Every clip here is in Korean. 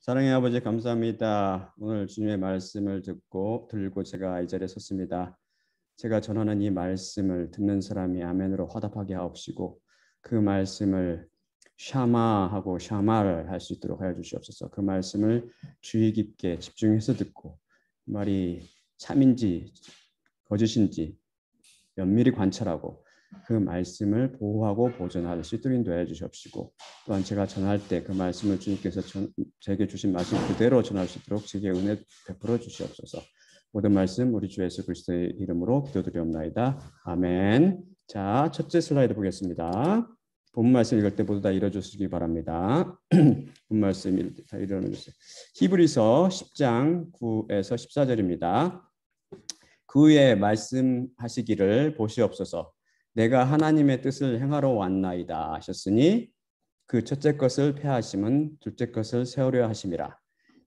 사랑의 아버지 감사합니다. 오늘 주님의 말씀을 들고 제가 이 자리에 섰습니다. 제가 전하는 이 말씀을 듣는 사람이 아멘으로 화답하게 하옵시고 그 말씀을 샤마하고 샤마를 할 수 있도록 하여 주시옵소서. 그 말씀을 주의 깊게 집중해서 듣고 말이 참인지 거짓인지 면밀히 관찰하고 그 말씀을 보호하고 보존할 수 있도록 인도해 주시옵시고 또한 제가 전할 때 그 말씀을 주님께서 제게 주신 말씀 그대로 전할 수 있도록 제게 은혜 베풀어 주시옵소서. 모든 말씀 우리 주 예수 그리스도의 이름으로 기도드리옵나이다. 아멘. 자, 첫째 슬라이드 보겠습니다. 본 말씀 읽을 때 모두 다 읽어주시기 바랍니다. 본 말씀 다 읽어주세요. 히브리서 10장 9에서 14절입니다. 그 후에 말씀하시기를 보시옵소서. 내가 하나님의 뜻을 행하러 왔나이다 하셨으니 그 첫째 것을 폐하심은 둘째 것을 세우려 하심이라.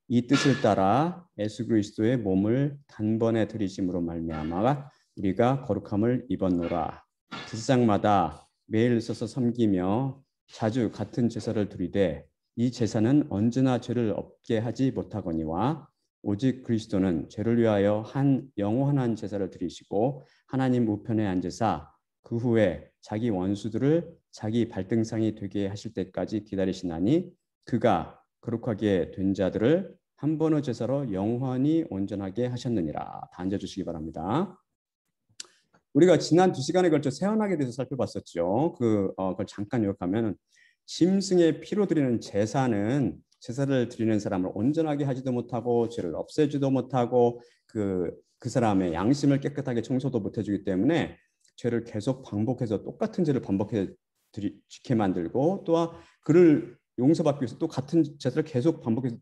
이 뜻을 따라 예수 그리스도의 몸을 단번에 들이심으로 말미암아 우리가 거룩함을 입었노라. 제사장마다 매일 서서 섬기며 자주 같은 제사를 드리되 이 제사는 언제나 죄를 없게 하지 못하거니와 오직 그리스도는 죄를 위하여 한 영원한 제사를 드리시고 하나님 우편에 앉으사 그 후에 자기 원수들을 자기 발등상이 되게 하실 때까지 기다리시나니 그가 거룩하게 된 자들을 한 번의 제사로 영원히 온전하게 하셨느니라. 다 앉아주시기 바랍니다. 우리가 지난 2시간에 걸쳐 세언하게 대해서 살펴봤었죠. 그걸 잠깐 요약하면 짐승의 피로 드리는 제사는 제사를 드리는 사람을 온전하게 하지도 못하고 죄를 없애지도 못하고 그 사람의 양심을 깨끗하게 청소도 못해주기 때문에 죄를 계속 반복해서 똑같은 죄를 반복해 지게 만들고 또한 그를 용서받기 위해서 또 같은 제사를 계속 반복해서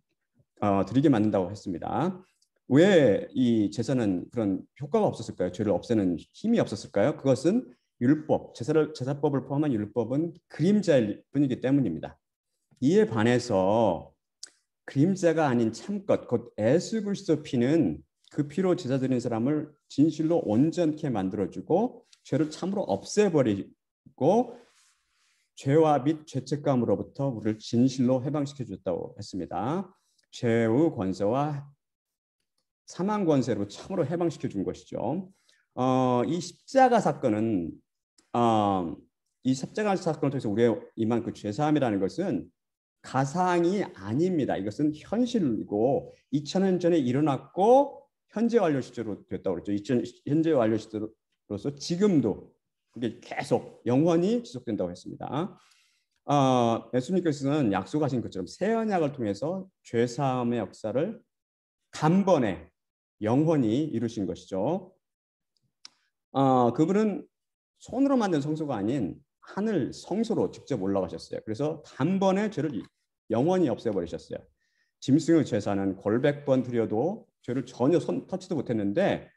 드리게 만든다고 했습니다. 왜 이 제사는 그런 효과가 없었을까요? 죄를 없애는 힘이 없었을까요? 그것은 율법, 제사법을 포함한 율법은 그림자일 뿐이기 때문입니다. 이에 반해서 그림자가 아닌 참것, 곧 예수 그리스도 피는 그 피로 제사 드리는 사람을 진실로 온전케 만들어주고 죄를 참으로 없애버리고 죄와 및 죄책감으로부터 우리를 진실로 해방시켜 줬다고 했습니다. 죄의 권세와 사망 권세로 참으로 해방시켜 준 것이죠. 이 십자가 사건은 이 십자가 사건을 통해서 우리의 임한 그 죄사함이라는 것은 가상이 아닙니다. 이것은 현실이고 2000년 전에 일어났고 현재 완료 시대로 됐다고 그랬죠. 현재 완료 시대로서 지금도 그게 계속 영원히 지속된다고 했습니다. 예수님께서는 약속하신 것처럼 새 언약을 통해서 죄사함의 역사를 단번에 영원히 이루신 것이죠. 그분은 손으로 만든 성소가 아닌 하늘 성소로 직접 올라가셨어요. 그래서 단번에 죄를 영원히 없애버리셨어요. 짐승의 제사는 골백 번 드려도 죄를 전혀 터치도 못했는데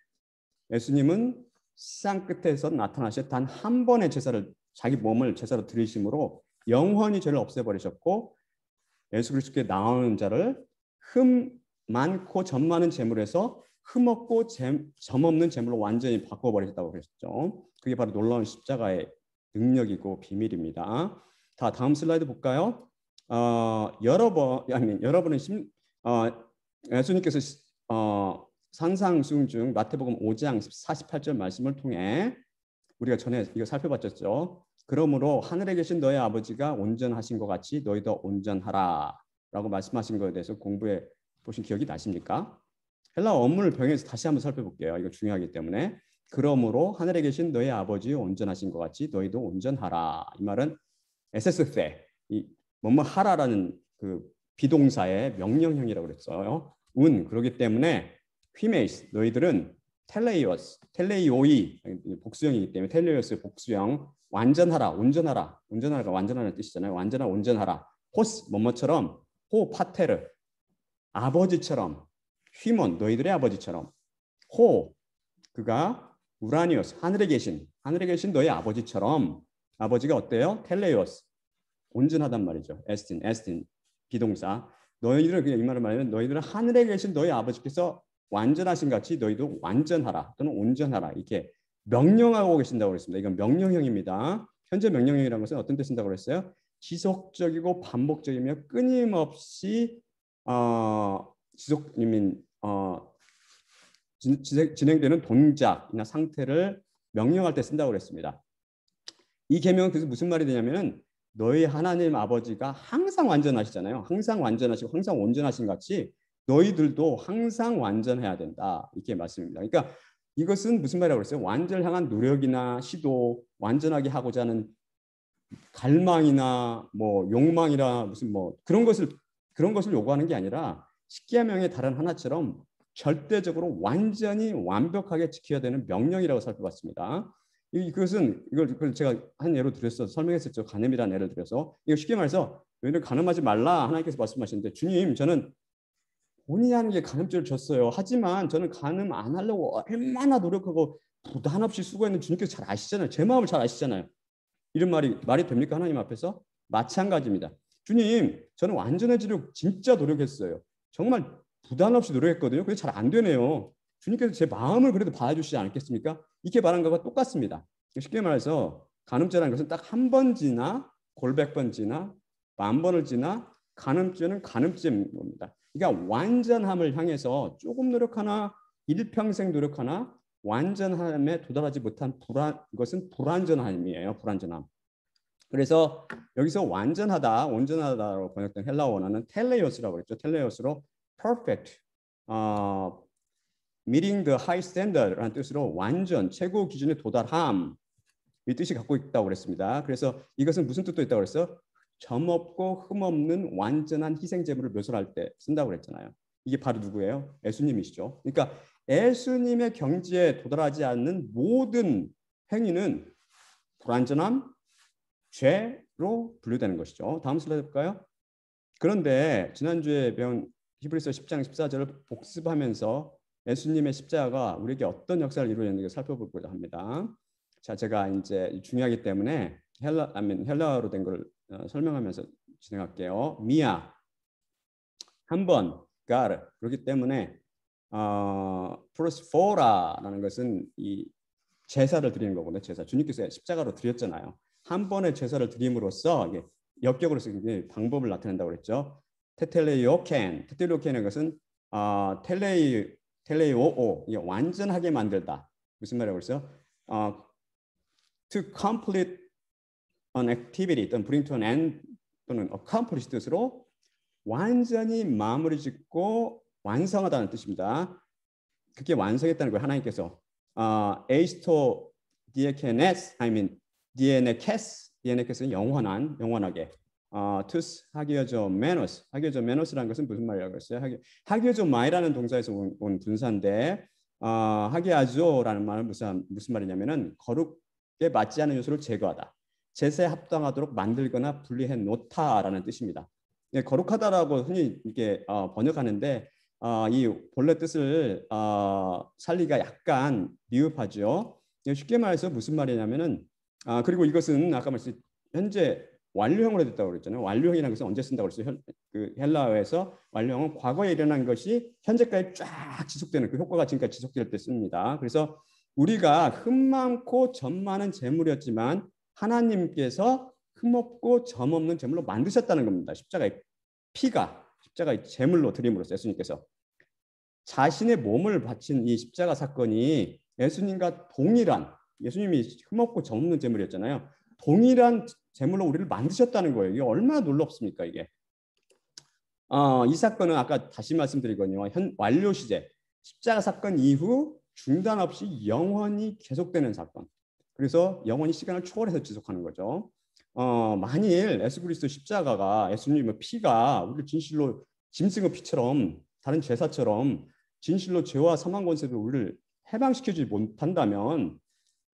예수님은 세상 끝에서 나타나셔 단 한 번의 제사를 자기 몸을 제사로 드리심으로 영원히 죄를 없애버리셨고 예수 그리스도께 나오는 자를 흠 많고 점 많은 재물에서 흠 없고 점 없는 재물로 완전히 바꿔버리셨다고 그랬죠. 그게 바로 놀라운 십자가의 능력이고 비밀입니다. 다음 슬라이드 볼까요? 여러분은 예수님께서 산상수훈 중 마태복음 5장 48절 말씀을 통해 우리가 전에 이거 살펴봤죠. 그러므로 하늘에 계신 너의 아버지가 온전하신 것 같이 너희도 온전하라 라고 말씀하신 것에 대해서 공부해 보신 기억이 나십니까? 헬라 원문을 병행해서 다시 한번 살펴볼게요. 이거 중요하기 때문에. 그러므로 하늘에 계신 너의 아버지 온전하신 것 같이 너희도 온전하라. 이 말은 에세스테, 이 뭐뭐 하라라는 그 비동사의 명령형이라고 그랬어요. 그러기 때문에 휘메이스, 너희들은 텔레이오이 복수형이기 때문에 텔레이오스의 복수형 완전하라, 온전하라가 완전하라는 뜻이잖아요. 온전하라. 호스 뭐뭐처럼 호 파테르 아버지처럼 휘몬 너희들의 아버지처럼 호 그가 우라니오스 하늘에 계신 너희 아버지처럼 아버지가 어때요? 텔레이오스 온전하단 말이죠. 에스틴 비동사 너희들은 그냥 이 말을 말하면 너희들은 하늘에 계신 너희 아버지께서 완전하신 같이 너희도 완전하라 또는 온전하라 이렇게 명령하고 계신다고 그랬습니다. 이건 명령형입니다. 현재 명령형이라는 것은 어떤 뜻인다고 그랬어요? 지속적이고 반복적이며 끊임없이 지속님인 진행되는 동작이나 상태를 명령할 때 쓴다고 그랬습니다. 이 계명은 그래서 무슨 말이 되냐면은 너희 하나님 아버지가 항상 완전하시잖아요. 항상 완전하시고 항상 온전하신 같이 너희들도 항상 완전해야 된다. 이렇게 말씀입니다. 그러니까 이것은 무슨 말이라고 그랬어요? 완전을 향한 노력이나 시도, 완전하게 하고자 하는 갈망이나 뭐 욕망이나 무슨 뭐 그런 것을 요구하는 게 아니라 십계명의 다른 하나처럼 절대적으로 완전히 완벽하게 지켜야 되는 명령이라고 살펴봤습니다. 이것은 이걸 제가 한 예로 들어서 설명했었죠. 간음이라는 예를 들어서 이거 쉽게 말해서 너희는 간음하지 말라 하나님께서 말씀하시는데 주님 저는 본인이 하는 게 간음죄를 졌어요. 하지만 저는 간음 안 하려고 얼마나 노력하고 부담 없이 수고했는 주님께서 잘 아시잖아요. 제 마음을 잘 아시잖아요. 이런 말이 됩니까? 하나님 앞에서? 마찬가지입니다. 주님, 저는 완전해지려고 진짜 노력했어요. 정말 부담 없이 노력했거든요. 그게 잘 안 되네요. 주님께서 제 마음을 그래도 봐주시지 않겠습니까? 이렇게 말한 것과 똑같습니다. 쉽게 말해서 간음죄라는 것은 딱 한 번 지나 골백 번 지나 만 번을 지나 간음죄는 간음죄인 겁니다. 그러니까 완전함을 향해서 조금 노력하나 일평생 노력하나 완전함에 도달하지 못한 이것은 불완전함이에요. 불완전함. 그래서 여기서 완전하다, 온전하다로 번역된 헬라어 원어는 텔레오스라고 그랬죠. 텔레오스로 perfect, meeting the high standard라는 뜻으로 완전, 최고 기준에 도달함 이 뜻이 갖고 있다고 그랬습니다. 그래서 이것은 무슨 뜻도 있다고 그랬어? 점 없고 흠 없는 완전한 희생 제물을 묘사할 때 쓴다고 그랬잖아요. 이게 바로 누구예요? 예수님이시죠. 그러니까 예수님의 경지에 도달하지 않는 모든 행위는 불완전함, 죄로 분류되는 것이죠. 다음 슬라이드 볼까요? 그런데 지난주에 배운 히브리서 10장 14절을 복습하면서 예수님의 십자가가 우리에게 어떤 역사를 이루었는지 살펴보고자 합니다. 자, 제가 이제 중요하기 때문에 헬라어로 된 걸 설명하면서 진행할게요. 미아 한 번, God 그렇기 때문에 프로스포라라는 것은 이 제사를 드리는 거거든요. 제사. 주님께서 십자가로 드렸잖아요. 한 번의 제사를 드림으로써 이게 역격으로서 이게 방법을 나타낸다고 그랬죠. 테텔레오켄의 것은 텔레이오오 이게 완전하게 만들다. 무슨 말이라고 그랬어요? To complete an activity 또는 bring to an end 또는 accomplish 뜻으로 완전히 마무리 짓고 완성하다는 뜻입니다. 그게 완성했다는 거예요. 하나님께서 에이스토 디에케네스 디에네케스는 영원하게 투스 하기어조 메노스라는 것은 무슨 말이라고 했어요? 하기어조 마이라는 동사에서 온 분사인데 하기아조라는 말은 무슨 말이냐면은 거룩에 맞지 않는 요소를 제거하다. 제사에 합당하도록 만들거나 분리해 놓다라는 뜻입니다. 예, 거룩하다라고 흔히 이렇게 번역하는데 이 본래 뜻을 살리가 약간 미흡하죠. 쉽게 말해서 무슨 말이냐면은 그리고 이것은 아까 말씀 현재 완료형으로 됐다고 그랬잖아요. 완료형이라는 것은 언제 쓴다고 그랬어요? 그 헬라어에서 완료형은 과거에 일어난 것이 현재까지 쫙 지속되는 그 효과가 지금까지 지속될 때 씁니다. 그래서 우리가 흠 많고 점 많은 제물이었지만 하나님께서 흠 없고 점 없는 제물로 만드셨다는 겁니다. 십자가의 제물로 드림으로써 예수님께서 자신의 몸을 바친 이 십자가 사건이 예수님과 동일한 예수님이 흠없고 점 없는 제물이었잖아요. 동일한 제물로 우리를 만드셨다는 거예요. 이게 얼마나 놀랍습니까 이게. 이 사건은 아까 다시 말씀드리거든요. 완료 시제 십자가 사건 이후 중단 없이 영원히 계속되는 사건. 그래서 영원히 시간을 초월해서 지속하는 거죠. 만일 예수 그리스도 십자가가 예수님의 피가 우리를 진실로 짐승의 피처럼 다른 제사처럼 진실로 죄와 사망 권세로 우리를 해방시켜주지 못한다면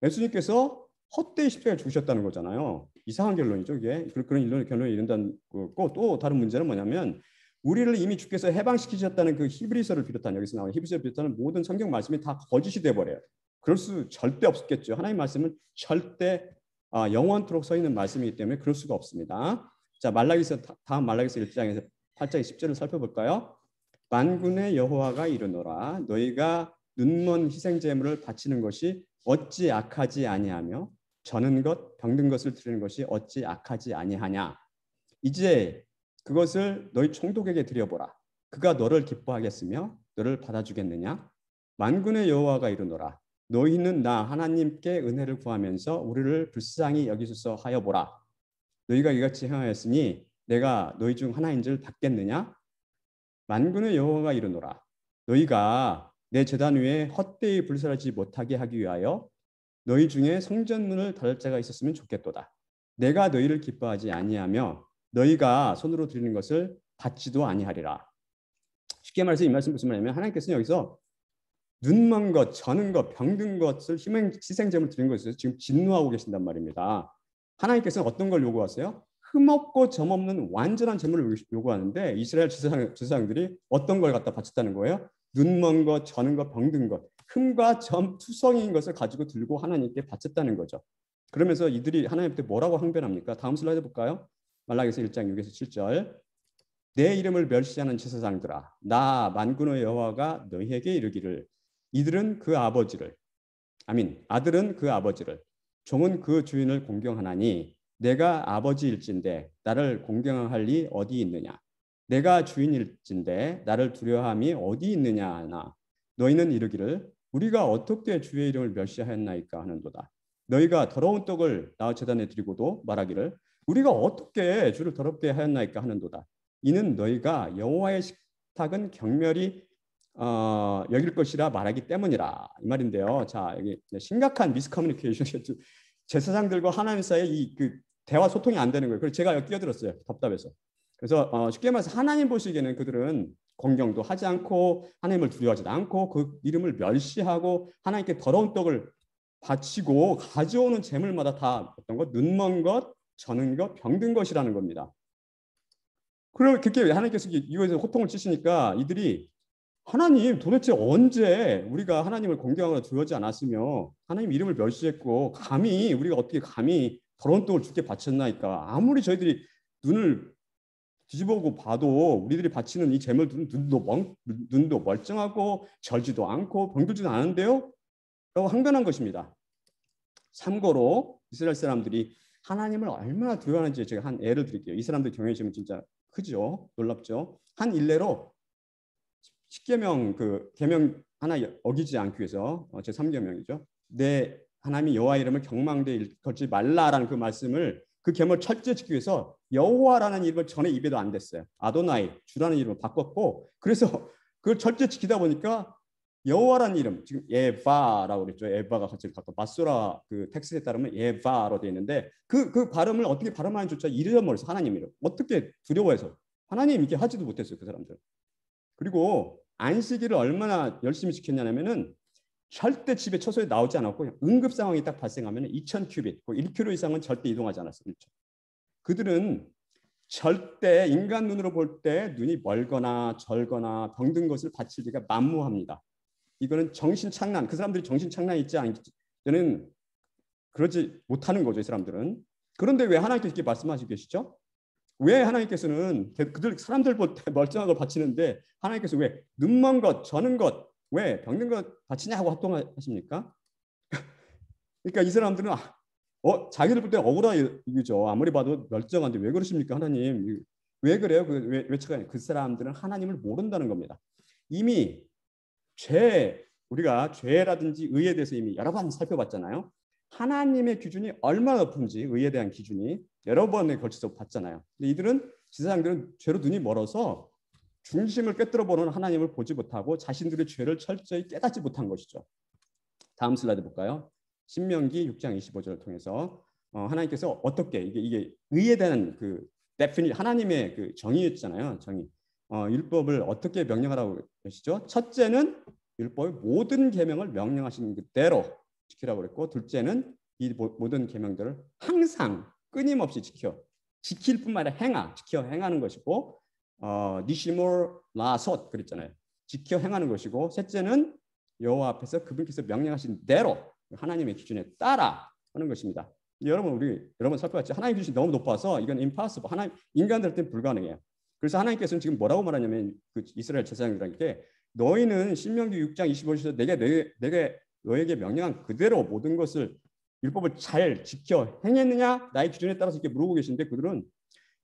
예수님께서 헛되이 십자가에 죽으셨다는 거잖아요. 이상한 결론이죠 이게. 그런 결론이 이른다는 거고 또 다른 문제는 뭐냐면 우리를 이미 주께서 해방시키셨다는 그 히브리서를 비롯한 여기서 나오는 히브리서를 비롯하는 모든 성경 말씀이 다 거짓이 돼버려요. 그럴 수 절대 없겠죠. 하나님 말씀은 절대 영원토록 서 있는 말씀이기 때문에 그럴 수가 없습니다. 자, 다음 말라기서 1장에서 8장 10절을 살펴볼까요? 만군의 여호와가 이르노라 너희가 눈먼 희생 제물을 바치는 것이 어찌 악하지 아니하며 저는 것 병든 것을 드리는 것이 어찌 악하지 아니하냐. 이제 그것을 너희 총독에게 드려보라. 그가 너를 기뻐하겠으며 너를 받아주겠느냐? 만군의 여호와가 이르노라. 너희는 나 하나님께 은혜를 구하면서 우리를 불쌍히 여기소서 하여 보라. 너희가 이같이 행하였으니 내가 너희 중 하나인 줄 받겠느냐? 만군의 여호와가 이르노라. 너희가 내 제단 위에 헛되이 불살하지 못하게 하기 위하여 너희 중에 성전문을 닫을 자가 있었으면 좋겠도다. 내가 너희를 기뻐하지 아니하며 너희가 손으로 드리는 것을 받지도 아니하리라. 쉽게 말해서 이 말씀 무슨 말이냐면 하나님께서는 여기서 눈먼 것, 저는 것, 병든 것을 희생제물 드리는 것에서 지금 진노하고 계신단 말입니다. 하나님께서는 어떤 걸 요구하세요? 흠없고 점없는 완전한 제물을 요구하는데 이스라엘 제사장들이 어떤 걸 갖다 바쳤다는 거예요? 눈먼 것, 저는 것, 병든 것, 흠과 점 투성이인 것을 가지고 들고 하나님께 바쳤다는 거죠. 그러면서 이들이 하나님께 뭐라고 항변합니까? 다음 슬라이드 볼까요? 말라기서 1장 6에서 7절. 내 이름을 멸시하는 제사장들아, 나 만군의 여호와가 너희에게 이르기를 이들은 그 아버지를 아들은 그 아버지를 종은 그 주인을 공경하나니 내가 아버지일진데 나를 공경할 리 어디 있느냐? 내가 주인일진데 나를 두려워함이 어디 있느냐 하나 너희는 이르기를 우리가 어떻게 주의 이름을 멸시하였나이까 하는도다. 너희가 더러운 떡을 나 제단에 드리고도 말하기를 우리가 어떻게 주를 더럽게 하였나이까 하는도다. 이는 너희가 여호와의 식탁은 경멸이 여길 것이라 말하기 때문이라 이 말인데요. 자, 여기 심각한 미스커뮤니케이션 제사장들과 하나님 사이에 그 대화 소통이 안 되는 거예요. 그래서 제가 여기 끼어들었어요. 답답해서. 그래서 쉽게 말해서 하나님 보시기에는 그들은 공경도 하지 않고 하나님을 두려워하지도 않고 그 이름을 멸시하고 하나님께 더러운 떡을 바치고 가져오는 제물마다 다 어떤 것, 눈먼 것, 저는 것, 병든 것이라는 겁니다. 그리고 그렇게 하나님께서 이거에서 호통을 치시니까 이들이 하나님 도대체 언제 우리가 하나님을 공경하거나 두려워하지 않았으며 하나님 이름을 멸시했고 감히 우리가 어떻게 감히 더러운 떡을 주께 바쳤나이까. 아무리 저희들이 눈을 뒤집어보고 봐도 우리들이 바치는 이 제물들은 눈도 멀쩡하고 절지도 않고 병들지도 않은데요? 라고 항변한 것입니다. 참고로 이스라엘 사람들이 하나님을 얼마나 두려워하는지 제가 한 예를 드릴게요. 이 사람들 경외심은 진짜 크죠. 놀랍죠. 한 일례로 10계명 그 계명 하나 어기지 않기 위해서 제 3계명이죠. 내 하나님이 여호와 이름을 경망대에 걸지 말라라는 그 말씀을 그 계명을 철저히 지키기 위해서 여호와라는 이름을 전에 입에도 안 댔어요. 아도나이 주라는 이름을 바꿨고 그래서 그걸 철저히 지키다 보니까 여호와라는 이름 지금 예바라고 그랬죠. 예바가 같이 갖고 마소라 그 텍스트에 따르면 예바로 되어 있는데 그 발음을 어떻게 발음하는지조차 잃어버려서 하나님 이름 어떻게 두려워해서 하나님 이렇게 하지도 못했어요. 그 사람들. 그리고 안식일을 얼마나 열심히 지켰냐면은 절대 집에 처소에 나오지 않았고 응급 상황이 딱 발생하면 2,000 큐빗, 1km 이상은 절대 이동하지 않았어요. 그들은 절대 인간 눈으로 볼 때 눈이 멀거나 절거나 병든 것을 바칠 리가 만무합니다. 이거는 정신착란, 그 사람들이 정신착란이 있지 않는 그러지 못하는 거죠. 이 사람들은. 그런데 왜 하나님께서 이렇게 말씀하시고 계시죠? 왜 하나님께서는 그들 사람들 볼 때 멀쩡한 걸 바치는데 하나님께서 왜 눈먼 것, 저는 것, 왜 병든 것 바치냐고 합동하십니까? 그러니까 이 사람들은 자기들 볼 때 억울하죠. 아무리 봐도 멀쩡한데 왜 그러십니까, 하나님? 왜 그래요? 그 사람들은 하나님을 모른다는 겁니다. 이미 우리가 죄라든지 의에 대해서 이미 여러 번 살펴봤잖아요. 하나님의 기준이 얼마나 높은지 의에 대한 기준이 여러 번에 걸쳐서 봤잖아요. 근데 이들은 제사장들은 죄로 눈이 멀어서 중심을 꿰뚫어 보는 하나님을 보지 못하고 자신들의 죄를 철저히 깨닫지 못한 것이죠. 다음 슬라이드 볼까요? 신명기 6장 25절을 통해서 하나님께서 어떻게 이게 의에 대한 그 데피니 하나님의 그 정의였잖아요. 정의. 율법을 어떻게 명령하라고 하시죠? 첫째는 율법의 모든 계명을 명령하신 그대로 지키라고 그랬고 둘째는 이 모든 계명들을 항상 끊임없이 지킬 뿐만 아니라 지켜 행하는 것이고 니시몰 라솥 그랬잖아요. 지켜 행하는 것이고 셋째는 여호와 앞에서 그분께서 명령하신 대로 하나님의 기준에 따라 하는 것입니다. 여러분 살펴봤죠. 하나님 기준이 너무 높아서 이건 impossible. 인간들한테는 불가능해요. 그래서 하나님께서는 지금 뭐라고 말하냐면 그 이스라엘 제사장들에게 너희는 신명기 6장 25절에서 내가 너에게 명령한 그대로 모든 것을 율법을 잘 지켜 행했느냐? 나의 기준에 따라서 이렇게 물어보고 계신데 그들은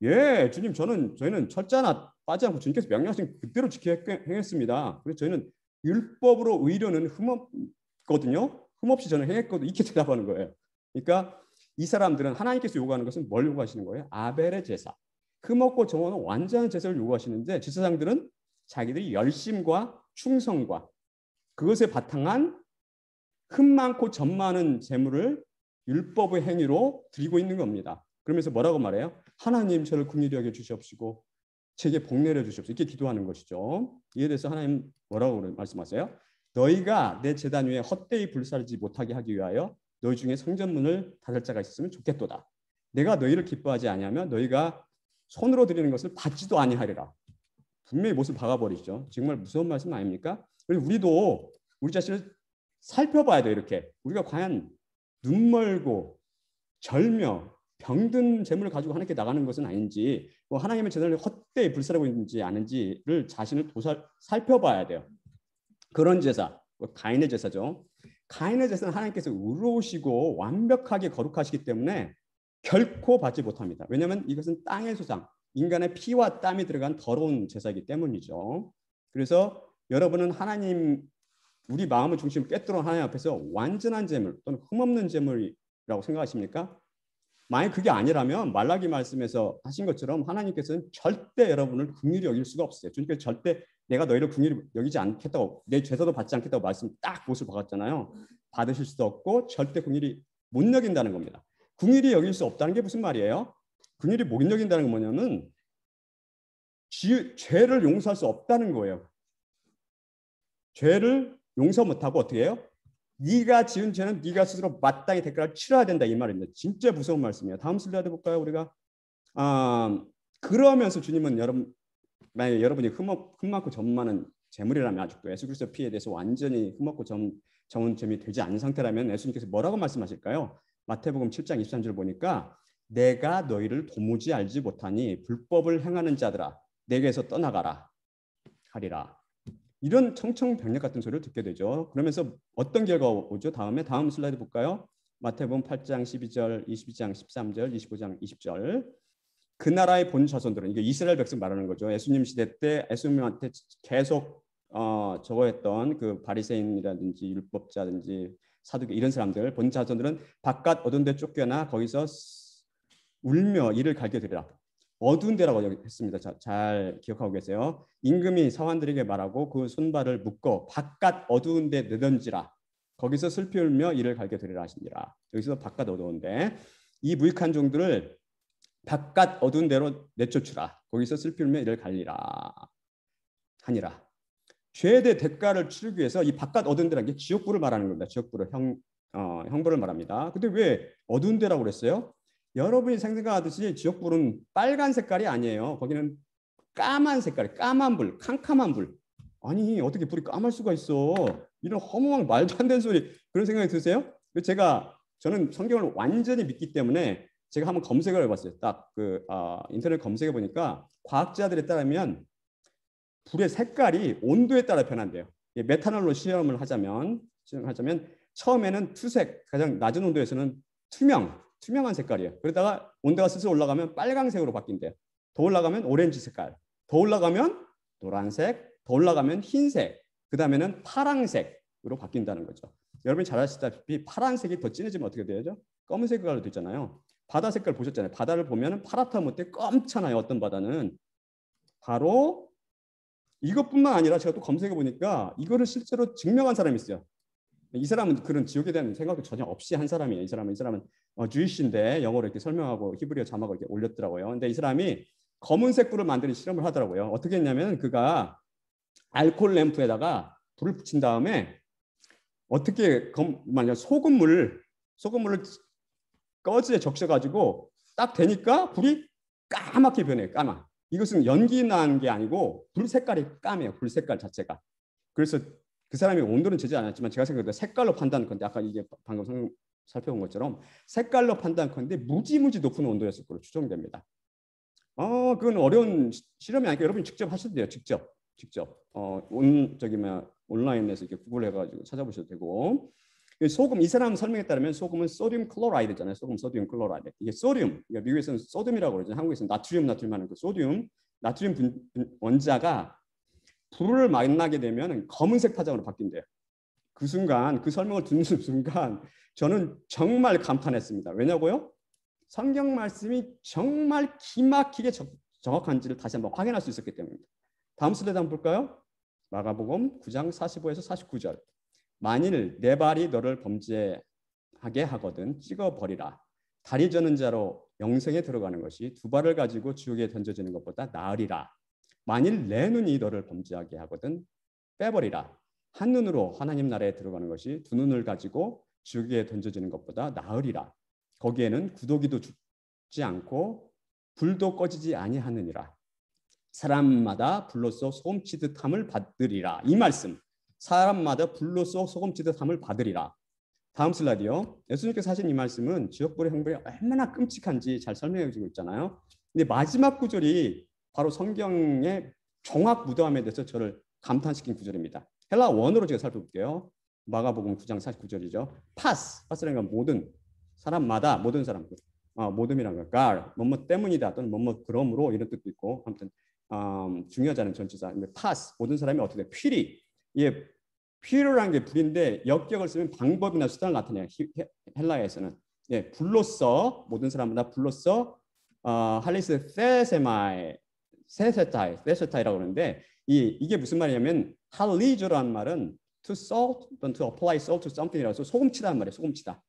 예, 주님, 저희는 철저 하나 빠지 않고 주님께서 명령하신 그대로 지켜 행했습니다. 그래서 저희는 율법으로 의료는 흠없거든요. 흠없이 저는 행했거든요. 이렇게 대답하는 거예요. 그러니까 이 사람들은 하나님께서 요구하는 것은 뭘 요구하시는 거예요? 아벨의 제사. 흠없고 정없는 완전한 제사를 요구하시는데 제사장들은 자기들이 열심과 충성과 그것에 바탕한 흠 많고 점 많은 제물을 율법의 행위로 드리고 있는 겁니다. 그러면서 뭐라고 말해요? 하나님 저를 긍휼히 여겨 주시옵시고 제게 복 내려 주시옵소서 이렇게 기도하는 것이죠. 이에 대해서 하나님 뭐라고 말씀하세요? 너희가 내 제단 위에 헛되이 불사르지 못하게 하기 위하여 너희 중에 성전문을 닫을 자가 있으면 좋겠도다. 내가 너희를 기뻐하지 아니하면 너희가 손으로 드리는 것을 받지도 아니하리라. 분명히 못을 박아버리죠. 정말 무서운 말씀 아닙니까? 그리고 우리도 우리 자신을 살펴봐야 돼요. 이렇게 우리가 과연 눈멀고 절며 병든 재물을 가지고 하나님께 나가는 것은 아닌지, 뭐 하나님의 제단을 헛되이 불사르고 있는지 아닌지를 자신을 살펴봐야 돼요. 그런 제사, 가인의 제사죠. 가인의 제사는 하나님께서 의로우시고 완벽하게 거룩하시기 때문에 결코 받지 못합니다. 왜냐하면 이것은 땅의 소상, 인간의 피와 땀이 들어간 더러운 제사이기 때문이죠. 그래서 여러분은 하나님, 우리 마음을 중심으로 꿰뚫어 하나님 앞에서 완전한 제물 또는 흠없는 제물이라고 생각하십니까? 만약 그게 아니라면 말라기 말씀에서 하신 것처럼 하나님께서는 절대 여러분을 긍휼히 여길 수가 없어요. 주님께서 절대 내가 너희를 긍휼히 여기지 않겠다고, 내 죄사도 받지 않겠다고 말씀 딱 못을 박았잖아요. 받으실 수도 없고 절대 긍휼히 못 여긴다는 겁니다. 긍휼히 여길 수 없다는 게 무슨 말이에요? 긍휼히 못 여긴다는 건 뭐냐면 죄를 용서할 수 없다는 거예요. 죄를 용서 못하고 어떻게 해요? 네가 지은 죄는 네가 스스로 마땅히 대가를 치러야 된다 이 말입니다. 진짜 무서운 말씀이에요. 다음 슬라이드 볼까요? 우리가 그러면서 주님은 만약에 여러분이 흠없고 점 많은 재물이라면 아직도 예수 그리스도 피에 대해서 완전히 흠없고 점은 점이 되지 않은 상태라면 예수님께서 뭐라고 말씀하실까요? 마태복음 7장 23절 보니까 내가 너희를 도무지 알지 못하니 불법을 행하는 자들아 내게서 떠나가라 하리라. 이런 청청병력 같은 소리를 듣게 되죠. 그러면서 어떤 결과가 오죠? 다음 슬라이드 볼까요? 마태복음 8장 12절, 22장 13절, 25장 20절. 그 나라의 본 자손들은, 이게 이스라엘 백성 말하는 거죠. 예수님 시대 때 예수님한테 계속 저거 했던 그 바리새인이라든지 율법자든지 사두개 이런 사람들, 본 자손들은 바깥 어두운 데 쫓겨나 거기서 울며 이를 갈게 되리라. 어두운 데라고 했습니다. 잘 기억하고 계세요. 임금이 사환들에게 말하고 그 손발을 묶어 바깥 어두운 데 내던지라. 거기서 슬피 울며 이를 갈게 되리라 하시니라. 여기서 바깥 어두운 데. 이 무익한 종들을 바깥 어두운 데로 내쫓으라. 거기서 슬피 울며 이를 갈리라 하니라. 죄에 대해 대가를 치르기 위해서 이 바깥 어두운 데라는 게 지옥불을 말하는 겁니다. 지옥불을 형벌을 말합니다. 근데 왜 어두운 데라고 그랬어요? 여러분이 생각하듯이 지옥불은 빨간 색깔이 아니에요. 거기는 까만 색깔, 까만 불, 캄캄한 불. 아니 어떻게 불이 까말 수가 있어? 이런 허무한 말도 안 되는 소리. 그런 생각이 드세요? 저는 성경을 완전히 믿기 때문에 제가 한번 검색을 해봤어요. 딱 인터넷 검색해 보니까 과학자들에 따르면 불의 색깔이 온도에 따라 변한대요. 메탄올로 실험을 하자면 처음에는 투색, 가장 낮은 온도에서는 투명한 색깔이에요. 그러다가 온도가 슬슬 올라가면 빨강색으로 바뀐대요. 더 올라가면 오렌지 색깔, 더 올라가면 노란색, 더 올라가면 흰색, 그 다음에는 파랑색으로 바뀐다는 거죠. 여러분이 잘 아시다시피 파란색이 더 진해지면 어떻게 되죠? 검은색 깔로 되잖아요. 바다 색깔 보셨잖아요. 바다를 보면 파랗다 못해 검잖아요. 어떤 바다는. 바로 이것뿐만 아니라 제가 또 검색해 보니까 이거를 실제로 증명한 사람이 있어요. 이 사람은 그런 지옥에 대한 생각도 전혀 없이 한 사람이에요. 이 사람은 주이시인데 영어로 이렇게 설명하고 히브리어 자막을 이렇게 올렸더라고요. 근데 이 사람이 검은색 불을 만드는 실험을 하더라고요. 어떻게 했냐면 그가 알코올 램프에다가 불을 붙인 다음에 어떻게 만약 소금물을 꺼지에 적셔가지고 딱 되니까 불이 까맣게 변해요. 까마. 이것은 연기 난 게 아니고 불 색깔이 까매요. 불 색깔 자체가. 그래서 그 사람이 온도는 재지 않았지만 제가 생각해도 색깔로 판단한 건데 아까 이게 방금 살펴본 것처럼 색깔로 판단한 건데 무지무지 높은 온도였을 거로 추정됩니다. 그건 어려운 실험이 아니니까 여러분이 직접 하셔도 돼요. 직접. 온라인에서 이렇게 구글해가지고 찾아보셔도 되고. 소금 이 사람 설명에 따르면 소금은 소듐 클로라이드잖아요. 소금 소듐 클로라이드. 이게 소듐. 그러니까 미국에서는 소듐이라고 그러죠. 한국에서는 나트륨 하는 그 소듐. 나트륨 원자가 불을 만나게 되면 검은색 파장으로 바뀐대요. 그 순간 그 설명을 듣는 순간 저는 정말 감탄했습니다. 왜냐고요? 성경 말씀이 정말 기막히게 정확한지를 다시 한번 확인할 수 있었기 때문입니다. 다음 슬라이드 한번 볼까요? 마가복음 9장 45에서 49절. 만일 내 발이 너를 범죄하게 하거든 찍어버리라. 다리 저는 자로 영생에 들어가는 것이 두 발을 가지고 지옥에 던져지는 것보다 나으리라. 만일 내 눈이 너를 범죄하게 하거든 빼버리라. 한 눈으로 하나님 나라에 들어가는 것이 두 눈을 가지고 지옥에 던져지는 것보다 나으리라. 거기에는 구더기도 죽지 않고 불도 꺼지지 아니하느니라. 사람마다 불로써 소금치듯 함을 받으리라. 이 말씀. 사람마다 불로써 소금치듯 함을 받으리라. 다음 슬라이드요. 예수님께서 하신 이 말씀은 지옥불의 형벌이 얼마나 끔찍한지 잘 설명해 주고 있잖아요. 근데 마지막 구절이 바로 성경의 종합 무도함에 대해서 저를 감탄시킨 구절입니다. 헬라 원어로 제가 살펴볼게요. 마가복음 9장 49절이죠. 파스라는 건 모든 사람마다 모든 사람 모든이라는 거 뭐뭐 때문이다 또는 뭐뭐 그러므로 이런 뜻도 있고 아무튼 중요하지 않은 전치사. 파스 모든 사람이 어떻게 돼? 퓨리. 예, 퓨리라는 게 불인데 역격을 쓰면 방법이나 수단을 나타내요. 헬라에서는 예, 불로써 모든 사람마다 불로써 할리스 세세타이라고 그러는데 이게 무슨 말이냐면 할리조라는 말은 to salt 또는 to apply salt to something이라서 소금치다는 말이에요. 소금치다.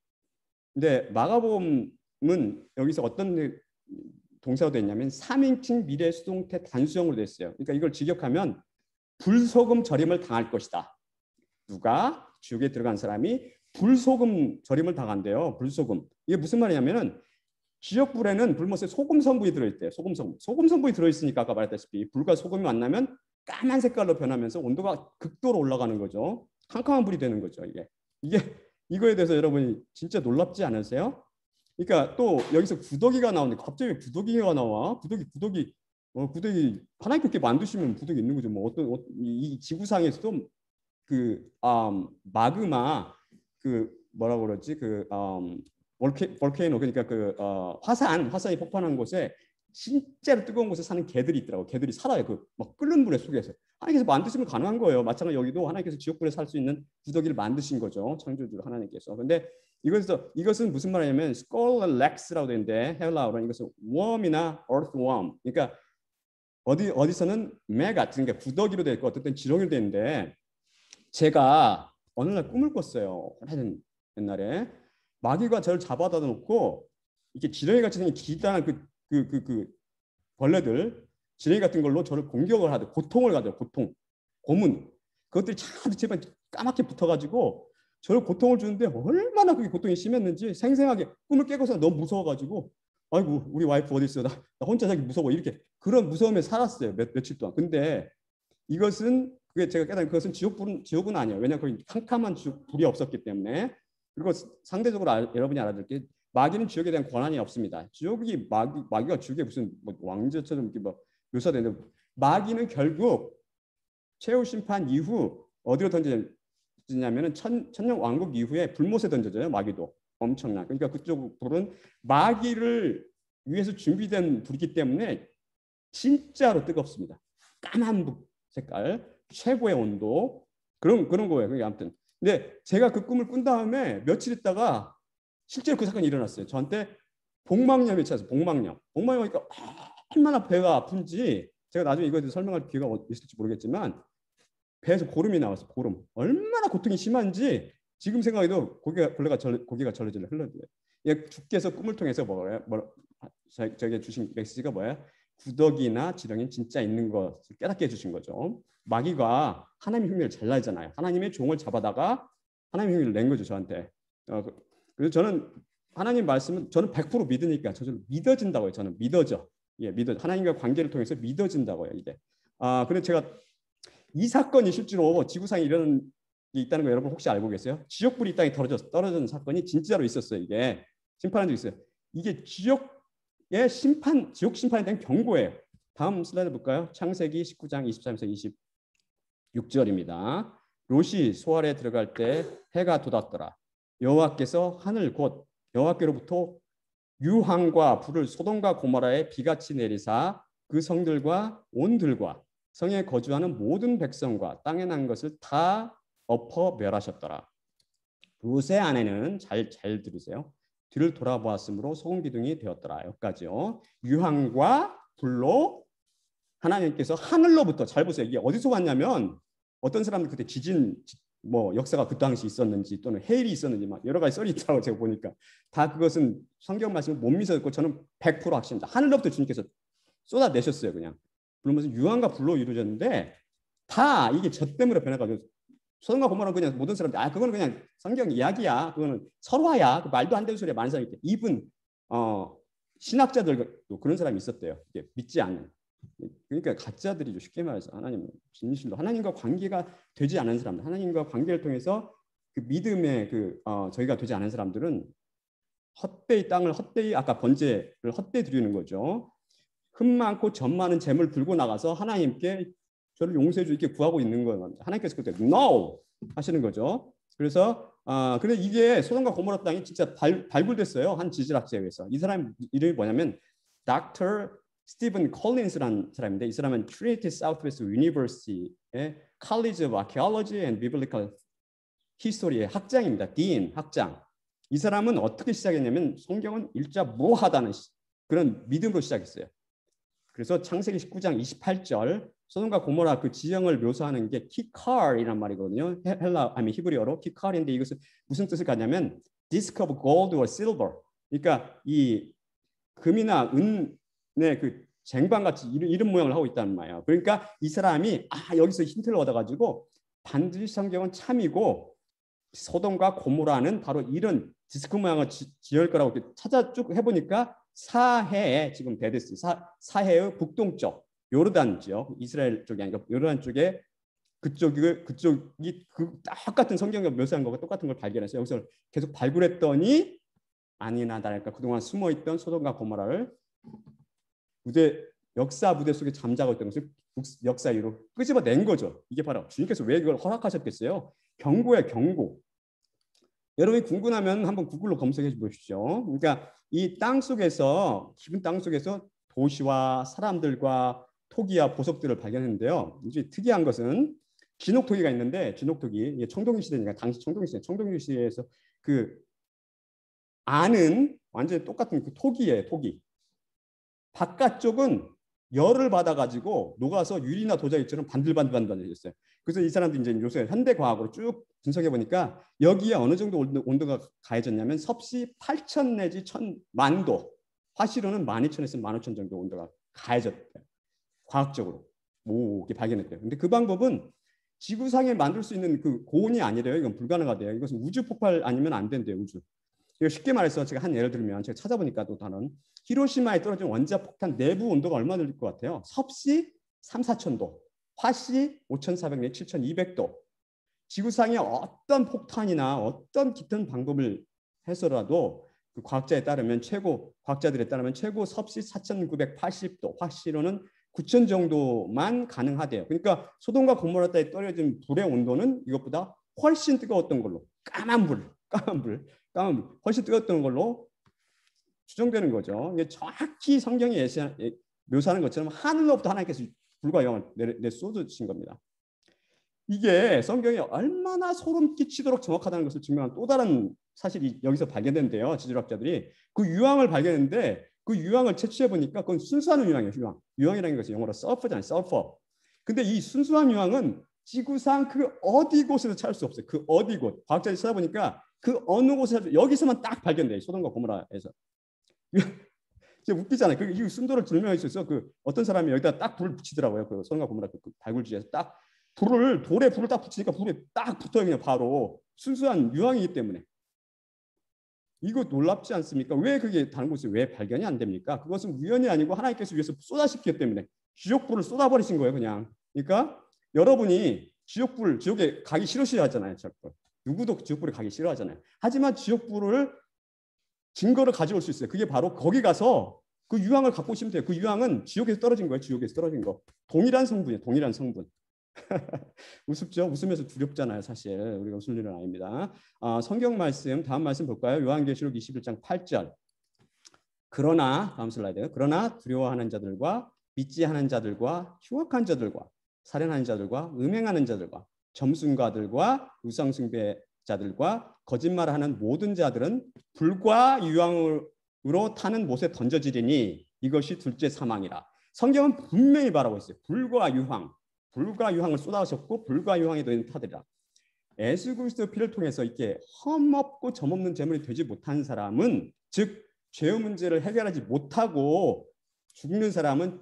근데 마가복음은 여기서 어떤 동사가 됐냐면 3인칭 미래 수동태 단수형으로 됐어요. 그러니까 이걸 직역하면 불소금 절임을 당할 것이다. 누가? 지옥에 들어간 사람이 불소금 절임을 당한대요. 불소금. 이게 무슨 말이냐면은 지옥불에는 불못에 소금 성분이 들어있대요. 소금 성분이 들어있으니까 아까 말했다시피 불과 소금이 만나면 까만 색깔로 변하면서 온도가 극도로 올라가는 거죠. 캄캄한 불이 되는 거죠. 이거에 대해서 여러분이 진짜 놀랍지 않으세요? 그러니까 또 여기서 구더기가 나오는데 갑자기 구더기가 나와. 구더기 하나님 그렇게 만드시면 구더기 있는 거죠. 뭐 어떤 이 지구상에서도 그 마그마 그 뭐라고 그러지 볼케이노 그러니까 그 화산이 폭발한 곳에 진짜로 뜨거운 곳에 사는 개들이 있더라고. 개들이 살아요. 그 막 끓는 불의 속에서. 하나님께서 만드시면 가능한 거예요. 마찬가지로 여기도 하나님께서 지옥불에 살 수 있는 구더기를 만드신 거죠. 창조주 하나님께서. 근데 이것은 무슨 말이냐면 scolellax라고 되는데 헬라어로 이것은 worm이나 earthworm. 그러니까 어디서는 메가 그러니까 구더기로 돼 있고 어떤 때는 지렁이로 되는데 제가 어느 날 꿈을 꿨어요. 오래된 옛날에 마귀가 저를 잡아다 놓고 이렇게 지렁이 같이 생긴 기다란 그 벌레들 지렁이 같은 걸로 저를 공격을 하듯 고통을 가져 고문 그것들이 제발 까맣게 붙어가지고 저를 고통을 주는데 얼마나 그게 고통이 심했는지 생생하게 꿈을 깨고서 너무 무서워가지고 아이고 우리 와이프 어디 있어 나 혼자 자기 무서워 이렇게 그런 무서움에 살았어요 며칠 동안. 근데 그게 제가 깨달은 그것은 지옥은 아니에요. 왜냐하면 거기 캄캄한 불이 없었기 때문에. 그리고 상대적으로 여러분이 알아둘 게 마귀는 지옥에 대한 권한이 없습니다. 마귀가 지옥에 무슨 왕자처럼 이렇게 묘사되는데 마귀는 결국 최후 심판 이후 어디로 던져지냐면은 천년 왕국 이후에 불못에 던져져요. 마귀도 엄청나. 그러니까 그쪽 불은 마귀를 위해서 준비된 불이기 때문에 진짜로 뜨겁습니다. 까만 색깔, 최고의 온도 그런 거예요. 그게 아무튼. 근데 제가 그 꿈을 꾼 다음에 며칠 있다가 실제로 그 사건이 일어났어요. 저한테 복막염이 찾아서 복막염이니까 얼마나 배가 아픈지 제가 나중에 이거에 대해서 설명할 기회가 있을지 모르겠지만 배에서 고름이 나왔어. 고름. 얼마나 고통이 심한지 지금 생각해도 고개가 절레절레 흘러들어요. 주께서 꿈을 통해서 저에게 주신 메시지가 뭐예요? 구더기나 지렁이 진짜 있는 것을 깨닫게 해주신 거죠. 마귀가 하나님의 흉내를 잘 내잖아요. 하나님의 종을 잡아다가 하나님의 흉내를 낸 거죠 저한테. 그래서 저는 하나님 말씀은 저는 100% 믿으니까 저절로 믿어진다고요. 저는 믿어져. 하나님과 관계를 통해서 믿어진다고요. 이게. 근데 제가 이 사건이 실제로 지구상에 이런 게 있다는 거 여러분 혹시 알고 계세요? 지옥불이 이 땅에 떨어진 사건이 진짜로 있었어요. 이게 심판한 적 있어요. 이게 지옥 심판에 대한 경고예요. 다음 슬라이드 볼까요? 창세기 19장 23에서 26절입니다. 롯이 소알에 들어갈 때 해가 돋았더라. 여호와께서 하늘 곧 여호와께로부터 유황과 불을 소돔과 고모라에 비같이 내리사 그 성들과 온들과 성에 거주하는 모든 백성과 땅에 난 것을 다 엎어 멸하셨더라. 롯의 아내는 잘 들으세요. 뒤를 돌아보았으므로 소금 기둥이 되었더라. 여기까지요. 유황과 불로 하나님께서 하늘로부터, 잘 보세요. 이게 어디서 왔냐면 어떤 사람들 그때 지진 뭐 역사가 그 당시 있었는지 또는 해일이 있었는지 막 여러 가지 썰이 있다고 제가 보니까 다 그것은 성경 말씀을 못 믿었고 저는 100% 확신입니다. 하늘로부터 주님께서 쏟아내셨어요. 그냥 그러면서 유황과 불로 이루어졌는데 다 이게 저 때문에 변해가지고 소돔과 고모라는 그냥 모든 사람들 그거는 그냥 성경 이야기야. 그거는 설화야. 그 말도 안 되는 소리야. 많은 사람이 있대. 이분 신학자들도 그런 사람이 있었대요. 믿지 않는. 그러니까 가짜들이죠. 쉽게 말해서 하나님 진실로 하나님과 관계가 되지 않은 사람들, 하나님과 관계를 통해서 그 믿음의 저희가 되지 않은 사람들은 헛되이 땅을 헛되이 아까 번제를 헛되이 드리는 거죠. 흠 많고 점 많은 재물 들고 나가서 하나님께 저를 용서해 주게 구하고 있는 거예요. 하나님께서 그때 no 하시는 거죠. 그래서 근데 이게 소돔과 고모라 땅이 진짜 발굴됐어요. 한 지질학자에 의해서. 이 사람 이름이 뭐냐면 Dr. 스티븐 콜린스라는 사람인데 이 사람은 Trinity Southwest University의 College of Archaeology and Biblical History의 학장입니다. 딘 학장. 이 사람은 어떻게 시작했냐면 성경은 일자 무하다는 그런 믿음으로 시작했어요. 그래서 창세기 19장 28절 소돔과 고모라 그 지형을 묘사하는 게 키칼이란 말이거든요. 히브리어로 키칼인데 이것은 무슨 뜻을 갖냐면 disk of gold or silver. 그러니까 이 금이나 은의 그 쟁반같이 이런 모양을 하고 있다는 말이에요. 그러니까 이 사람이 여기서 힌트를 얻어가지고 반드시 성경은 참이고 소돔과 고모라는 바로 이런 디스크 모양을 지을 거라고 이렇게 찾아 쭉 해보니까 사해에 지금 베데스 사해의 북동쪽 요르단 지역 이스라엘 쪽이 아니라 요르단 쪽에 그쪽이 그 똑같은 성경에 묘사한 것과 똑같은 걸 발견해서 여기서 계속 발굴했더니 아니나 다를까 그동안 숨어있던 소돔과 고모라를 역사 무대 속에 잠자고 있던 것을 역사 위로 끄집어낸 거죠. 이게 바로 주님께서 왜 이걸 허락하셨겠어요? 경고예요, 경고. 여러분이 궁금하면 한번 구글로 검색해 보십시오. 그러니까 이 땅 속에서 깊은 땅 속에서 도시와 사람들과 토기와 보석들을 발견했는데요. 이제 특이한 것은 진옥토기가 있는데 진옥토기 청동기 시대니까 당시 청동기 시대에서 그 안은 완전히 똑같은 그 토기예요. 토기. 바깥쪽은 열을 받아가지고 녹아서 유리나 도자기처럼 반들반들해졌어요. 그래서 이 사람들이 이제 요새 현대 과학으로 쭉 분석해 보니까 여기에 어느 정도 온도가 가해졌냐면 섭씨 8,000 내지 1,000만 도. 화씨로는 12,000에서 15,000 정도 온도가 가해졌대요. 과학적으로 이게 발견했대요. 근데 그 방법은 지구상에 만들 수 있는 그 고온이 아니래요. 이건 불가능하대요. 이것은 우주 폭발 아니면 안 된대요. 우주. 이거 쉽게 말해서 제가 한 예를 들면 제가 찾아보니까 또 다른 히로시마에 떨어진 원자 폭탄 내부 온도가 얼마나 될 것 같아요? 섭씨 3,4,000도, 화씨 5,400 내지 7,200도. 지구상의 어떤 폭탄이나 어떤 기튼 방법을 해서라도 그 과학자들에 따르면 최고 섭씨 4,980도, 화씨로는 9,000 정도만 가능하대요. 그러니까 소돔과 고모라 땅에 떨어진 불의 온도는 이것보다 훨씬 뜨거웠던 걸로 까만 불 훨씬 뜨거웠던 걸로 추정되는 거죠. 이게 정확히 성경이 묘사하는 것처럼 하늘로부터 하나님께서 불과 영을 쏟으신 겁니다. 이게 성경이 얼마나 소름 끼치도록 정확하다는 것을 증명한 또 다른 사실이 여기서 발견된대요. 지질학자들이 그 유황을 발견했는데 그 유황을 채취해 보니까 그건 순수한 유황이에요. 유황이라는 것이 영어로 sulfur잖아요. sulfur. 근데 이 순수한 유황은 지구상 그 어디 곳에서 찾을 수 없어요. 그 어디 곳. 과학자들이 찾아보니까 그 어느 곳에서 여기서만 딱 발견돼요. 소돔과 고모라에서. 웃기잖아요. 이 순도를 증명할 수 있어서 그 어떤 사람이 여기다 딱 불을 붙이더라고요. 그 소돔과 고모라 그 발굴지에서 딱 돌에 불을 딱 붙이니까 불에 딱 붙어요. 그냥 바로 순수한 유황이기 때문에. 이거 놀랍지 않습니까? 왜 그게 다른 곳에 왜 발견이 안 됩니까? 그것은 우연이 아니고 하나님께서 위해서 쏟아시켰기 때문에 지옥불을 쏟아버리신 거예요. 그냥. 그러니까 여러분이 지옥에 가기 싫으시잖아요. 누구도 지옥불에 가기 싫어하잖아요. 하지만 지옥불을 증거를 가져올 수 있어요. 그게 바로 거기 가서 그 유황을 갖고 오시면 돼요. 그 유황은 지옥에서 떨어진 거예요. 지옥에서 떨어진 거. 동일한 성분이에요. 동일한 성분. 우습죠? 웃으면서 두렵잖아요. 사실 우리가 웃을 일은 아닙니다. 성경 말씀 다음 말씀 볼까요? 요한계시록 21장 8절. 그러나 다음 슬라이드. 그러나 두려워하는 자들과 믿지 않은 자들과 흉악한 자들과 살인하는 자들과 음행하는 자들과 점순가들과 우상숭배자들과 거짓말하는 모든 자들은 불과 유황으로 타는 못에 던져지리니 이것이 둘째 사망이라. 성경은 분명히 말하고 있어요. 불과 유황, 불과 유황을 쏟아셨고 불과 유황에 놓인 타들이라. 예수 그리스도의 피를 통해서 이렇게 험없고 점없는 재물이 되지 못한 사람은, 즉 죄의 문제를 해결하지 못하고 죽는 사람은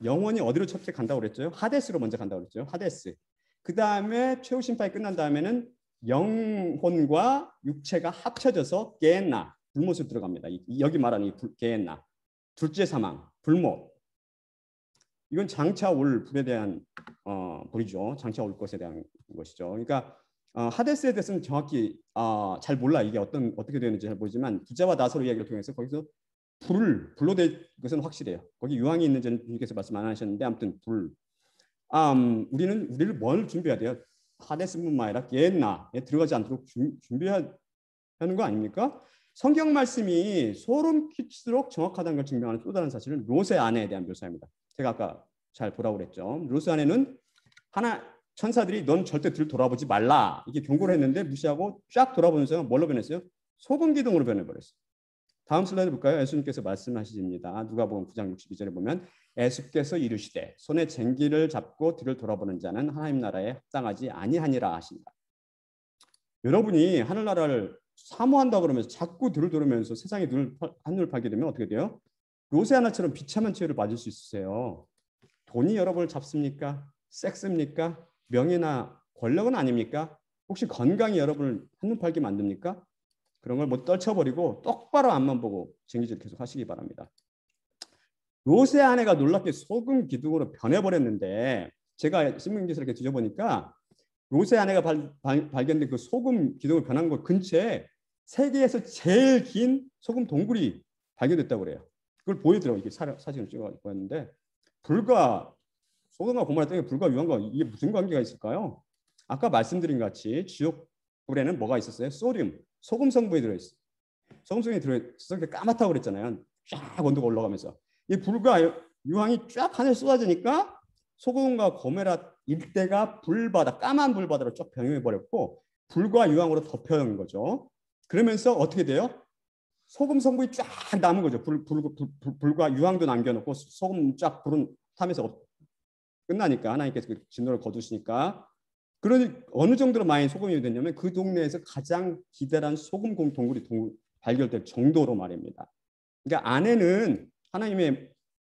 영원히 어디로 첫째 간다고 그랬죠? 하데스로 먼저 간다고 그랬죠. 하데스. 그 다음에 최후 심판이 끝난 다음에는 영혼과 육체가 합쳐져서 게엔나, 불못으로 들어갑니다. 여기 말하는 이 게엔나, 둘째 사망, 불못. 이건 장차 올 불에 대한 불이죠. 장차 올 것에 대한 것이죠. 그러니까 하데스에 대해서는 정확히 잘 몰라. 이게 어떻게 되는지 잘 모르지만 부자와 나사로 이야기를 통해서 거기서 불로 된 것은 확실해요. 거기 유황이 있는지는 주님께서 말씀 안 하셨는데 아무튼 불. 우리를 뭘 준비해야 돼요? 하데스뿐만 아니라 게엔나에 들어가지 않도록 준비해야 하는 거 아닙니까? 성경 말씀이 소름 끼치도록 정확하다는 걸 증명하는 또 다른 사실은 롯의 아내에 대한 묘사입니다. 제가 아까 잘 보라고 그랬죠. 롯의 아내는 천사들이 넌 절대 뒤를 돌아보지 말라 이렇게 경고를 했는데 무시하고 쫙 돌아보면서 뭘로 변했어요? 소금 기둥으로 변해버렸어요. 다음 슬라이드 볼까요? 예수님께서 말씀하십니다. 누가복음 9장 62절에 보면 예수께서 이르시되 손에 쟁기를 잡고 뒤를 돌아보는 자는 하나님 나라에 합당하지 아니하니라 하신다. 여러분이 하늘나라를 사모한다 그러면서 자꾸 뒤를 돌으면서 세상에 한눈을 팔게 되면 어떻게 돼요? 롯의 하나처럼 비참한 처해를 맞을 수 있으세요. 돈이 여러분을 잡습니까? 섹스입니까? 명예나 권력은 아닙니까? 혹시 건강이 여러분을 한눈 팔게 만듭니까? 그런 걸 못 떨쳐버리고 똑바로 앞만 보고 쟁기질 계속 하시기 바랍니다. 롯의 아내가 놀랍게 소금 기둥으로 변해버렸는데 제가 신문기사를 이렇게 뒤져보니까 롯의 아내가 발견된 그 소금 기둥으로 변한 것 근처에 세계에서 제일 긴 소금 동굴이 발견됐다고 그래요. 그걸 보여드려요. 이게 사진을 찍어 보였는데 불과 소금과 고모라 땅에 불과 유황과 이게 무슨 관계가 있을까요? 아까 말씀드린 같이 지옥불에는 뭐가 있었어요? 소듐, 소금 성분이 들어있어요. 소금 성분이 들어있어서 까맣다고 그랬잖아요. 쫙 온도가 올라가면서 이 불과 유황이 쫙 하늘에 쏟아지니까 소금과 고메라 일대가 불바다, 까만 불바다로 쫙 변해버렸고 불과 유황으로 덮여온 거죠. 그러면서 어떻게 돼요? 소금 성분이 쫙 남은 거죠. 불과 유황도 남겨놓고 소금 쫙 불은 타면서 끝나니까 하나님께서 그 진노를 거두시니까. 그러니 어느 정도로 많이 소금이 됐냐면 그 동네에서 가장 기대한 소금 동굴이 발견될 정도로 말입니다. 그러니까 아내는 하나님의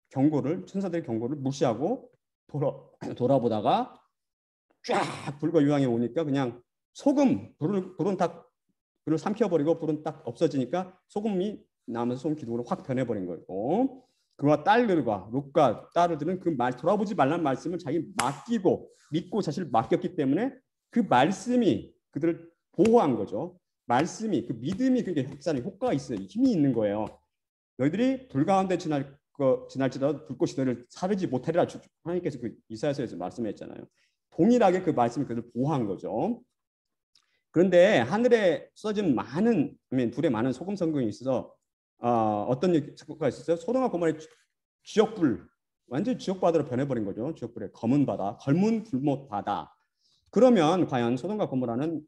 경고를, 천사들의 경고를 무시하고 돌아보다가 쫙 불과 유황이 오니까 그냥 소금 불은 딱 불을 삼켜버리고 불은 딱 없어지니까 소금이 나면서 소금 기둥으로 확 변해버린 거고, 그와 딸들과 롯과 딸들은 그 말 돌아보지 말라는 말씀을 자기 맡기고 믿고 자신을 맡겼기 때문에 그 말씀이 그들을 보호한 거죠. 말씀이 그 믿음이 그게 확산의 효과가 있어요. 힘이 있는 거예요. 너희들이 불 가운데 지날지라도 불꽃이 너희를 사르지 못하리라 하나님께서 그 이사야서에서 말씀했잖아요. 동일하게 그 말씀이 그들을 보호한 거죠. 그런데 하늘에 쏟아진 불에 많은 소금 성분이 있어서 어떤 사건가 있었어요? 소돔과 고모라의 지옥불, 완전히 지옥바다로 변해버린 거죠. 지옥불의 검은 바다, 검은 불못 바다. 그러면 과연 소돔과 고모라는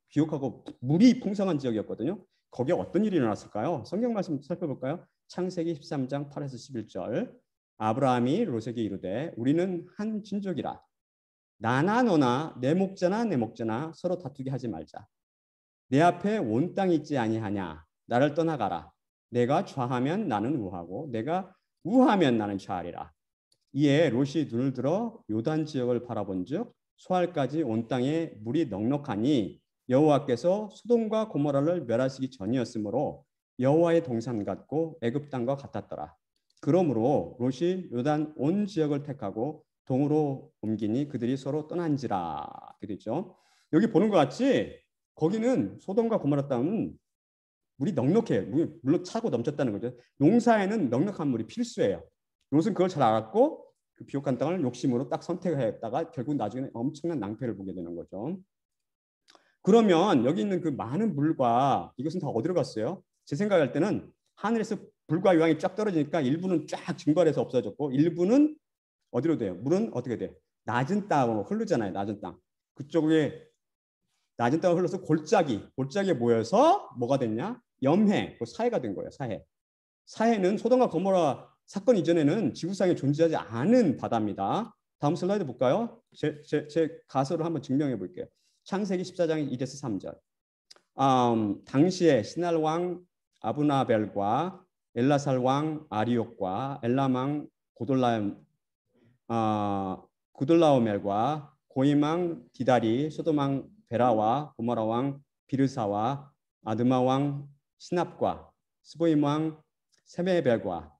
비옥하고 물이 풍성한 지역이었거든요. 거기에 어떤 일이 일어났을까요? 성경 말씀 살펴볼까요? 창세기 13장 8에서 11절. 아브라함이 롯에게 이르되 우리는 한 친족이라 나나 너나 내 목자나 내 목자나 서로 다투게 하지 말자. 내 앞에 온 땅이 있지 아니하냐. 나를 떠나가라. 내가 좌하면 나는 우하고 내가 우하면 나는 좌하리라. 이에 롯이 눈을 들어 요단 지역을 바라본즉 소알까지 온 땅에 물이 넉넉하니 여호와께서 소돔과 고모라를 멸하시기 전이었으므로 여호와의 동산 같고 애굽 땅과 같았더라. 그러므로 롯이 요단 온 지역을 택하고 동으로 옮기니 그들이 서로 떠난지라. 그랬죠. 여기 보는 것 같이 거기는 소돔과 고모라 땅은 물이 넉넉해요. 물로 차고 넘쳤다는 거죠. 농사에는 넉넉한 물이 필수예요. 롯은 그걸 잘 알았고 그 비옥한 땅을 욕심으로 딱 선택했다가 결국 나중에 엄청난 낭패를 보게 되는 거죠. 그러면 여기 있는 그 많은 물과 이것은 다 어디로 갔어요? 제 생각할 때는 하늘에서 불과 유황이 쫙 떨어지니까 일부는 쫙 증발해서 없어졌고 일부는 어디로 돼요? 물은 어떻게 돼? 낮은 땅으로 흐르잖아요. 낮은 땅. 그쪽에 낮은 땅으로 흘러서 골짜기에 모여서 뭐가 됐냐? 염해, 그 사해가 된 거예요. 사해는 소돔과 고모라 사건 이전에는 지구상에 존재하지 않은 바다입니다. 다음 슬라이드 볼까요? 제 가설을 한번 증명해 볼게요. 창세기 14장 1에서 3절. 당시에 시날 왕 아브나벨과 엘라살 왕 아리옥과 엘람 왕 구돌라오멜과 고임 왕 디다리, 소돔 왕 베라와 고모라 왕 비르사와 아드마 왕 시납과 스보임 왕 세메벨과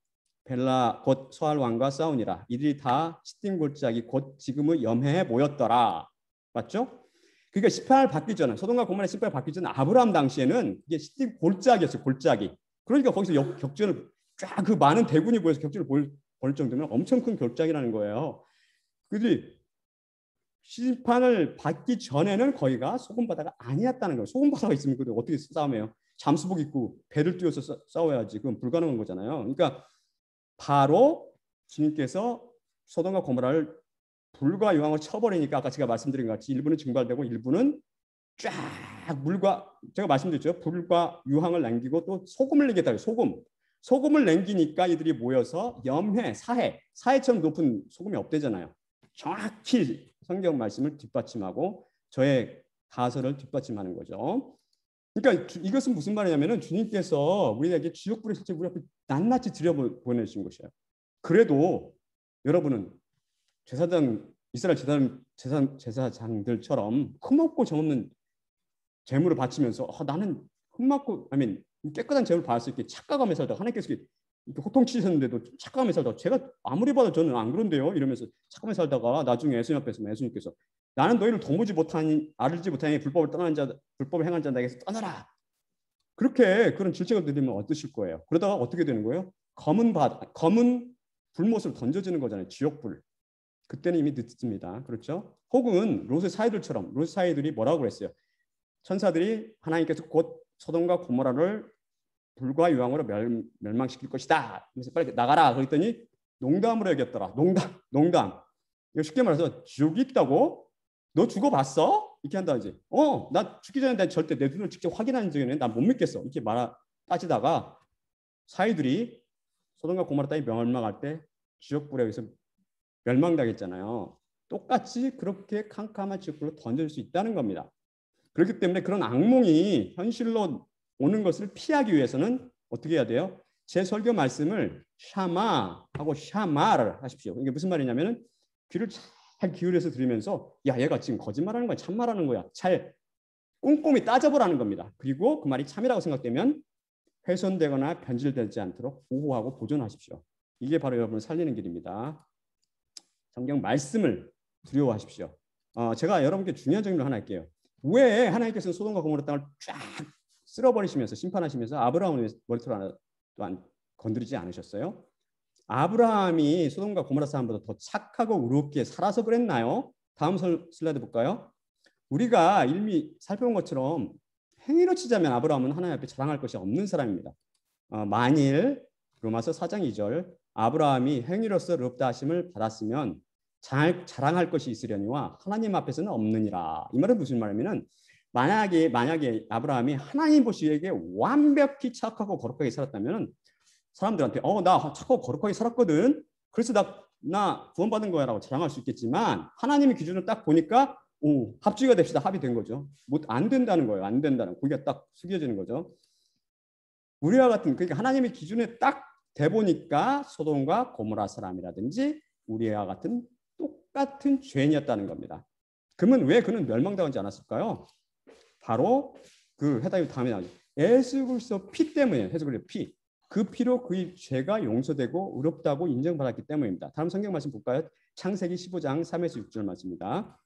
벨라 곧 소알 왕과 싸우니라. 이들이 다 시딤 골짜기 곧 지금의 염해에 모였더라. 맞죠? 그러니까 18 받기 전에 소돔과 고모라의 18 받기 전 아브라함 당시에는 이게 시딤 골짜기였어요. 골짜기. 그러니까 거기서 격전을 쫙 그 많은 대군이 모여서 격전을 벌 정도면 엄청 큰 골짜기라는 거예요. 그들이 심판을 받기 전에는 거기가 소금바다가 아니었다는 거예요. 소금바다가 있으면 그들 어떻게 싸움해요? 잠수복 입고 배를 띄워서 싸워야지. 그건 불가능한 거잖아요. 그러니까 바로 주님께서 소돔과 고모라를 불과 유황을 쳐버리니까 아까 제가 말씀드린 것 같이 일부는 증발되고 일부는 쫙 물과 제가 말씀드렸죠. 불과 유황을 남기고 또 소금을 내겠다. 소금을 남기니까 이들이 모여서 염해, 사해처럼 높은 소금이 없대잖아요. 정확히 성경 말씀을 뒷받침하고 저의 가설을 뒷받침하는 거죠. 그러니까 이것은 무슨 말이냐면은 주님께서 우리에게 지옥불에 실제 우리 앞에 낱낱이 들여보내신 것이에요. 그래도 여러분은 이스라엘 제사장들처럼 흠없고 정없는 재물을 바치면서 나는 흠없고 깨끗한 재물을 받을 수 있게 착각하며 살다가 하나님께서 이렇게 호통치셨는데도 착각하며 살다가 제가 아무리 봐도 저는 안 그런데요 이러면서 착각하며 살다가 나중에 예수님 앞에서 예수님께서 나는 너희를 알지 못하니 불법을 행한 자에게서 떠나라. 그렇게 그런 질책을 드리면 어떠실 거예요? 그러다가 어떻게 되는 거예요? 검은 불못을 던져지는 거잖아요. 지옥불. 그때는 이미 늦습니다. 그렇죠? 혹은 롯의 사이들이 뭐라고 그랬어요? 천사들이 하나님께서 곧 소돔과 고모라를 불과 유황으로 멸망시킬 것이다. 그래서 빨리 나가라. 그랬더니 농담으로 여겼더라. 농담. 이거 쉽게 말해서 지옥이 있다고? 너 죽어봤어? 이렇게 한다 이제. 나 죽기 전에 난 절대 내 눈을 직접 확인한 적에는 난 못 믿겠어. 이렇게 따지다가 사이들이 소돔과 고모라 땅이 멸망할 때 지옥불에 의해서 멸망당했잖아요. 똑같이 그렇게 캄캄한 지옥불로 던질 수 있다는 겁니다. 그렇기 때문에 그런 악몽이 현실로 오는 것을 피하기 위해서는 어떻게 해야 돼요? 제 설교 말씀을 샤마하고 샤마를 하십시오. 이게 무슨 말이냐면은 귀를 잘 기울여서 들으면서 얘가 지금 거짓말하는 거야, 참말하는 거야. 잘 꼼꼼히 따져보라는 겁니다. 그리고 그 말이 참이라고 생각되면 훼손되거나 변질되지 않도록 보호하고 보존하십시오. 이게 바로 여러분을 살리는 길입니다. 성경 말씀을 두려워하십시오. 제가 여러분께 중요한 질문을 하나 할게요. 왜 하나님께서는 소돔과 고모라 땅을 쫙 쓸어버리시면서 심판하시면서 아브라함을 머리털 또한 건드리지 않으셨어요? 아브라함이 소돔과 고모라 사람보다 더 착하고 의롭게 살아서 그랬나요? 다음 슬라이드 볼까요? 우리가 이미 살펴본 것처럼 행위로 치자면 아브라함은 하나님 앞에 자랑할 것이 없는 사람입니다. 만일 로마서 4장 2절 아브라함이 행위로서 의롭다 하심을 받았으면 자랑할 것이 있으려니와 하나님 앞에서는 없느니라. 이 말은 무슨 말이냐면 만약에 아브라함이 하나님 보시기에 완벽히 착하고 거룩하게 살았다면 사람들한테 나 착하고 거룩하게 살았거든. 그래서 나 구원받은 거야라고 자랑할 수 있겠지만 하나님의 기준을 딱 보니까 합주가 됩시다. 합의된 거죠. 안 된다는 거예요. 안 된다는 고개가 딱 숙여지는 거죠. 우리와 같은 그러니까 하나님의 기준에 딱 대보니까 소돔과 고모라 사람이라든지 우리와 같은 똑같은 죄인이었다는 겁니다. 그러면 왜 그는 멸망당하지 않았을까요? 바로 그 해답이 다음에 나오죠. 예수 그리스도 피 때문에 예수 그리스도 피. 그 피로 그의 죄가 용서되고 의롭다고 인정받았기 때문입니다. 다음 성경 말씀 볼까요? 창세기 15장 3에서 6절 말씀입니다.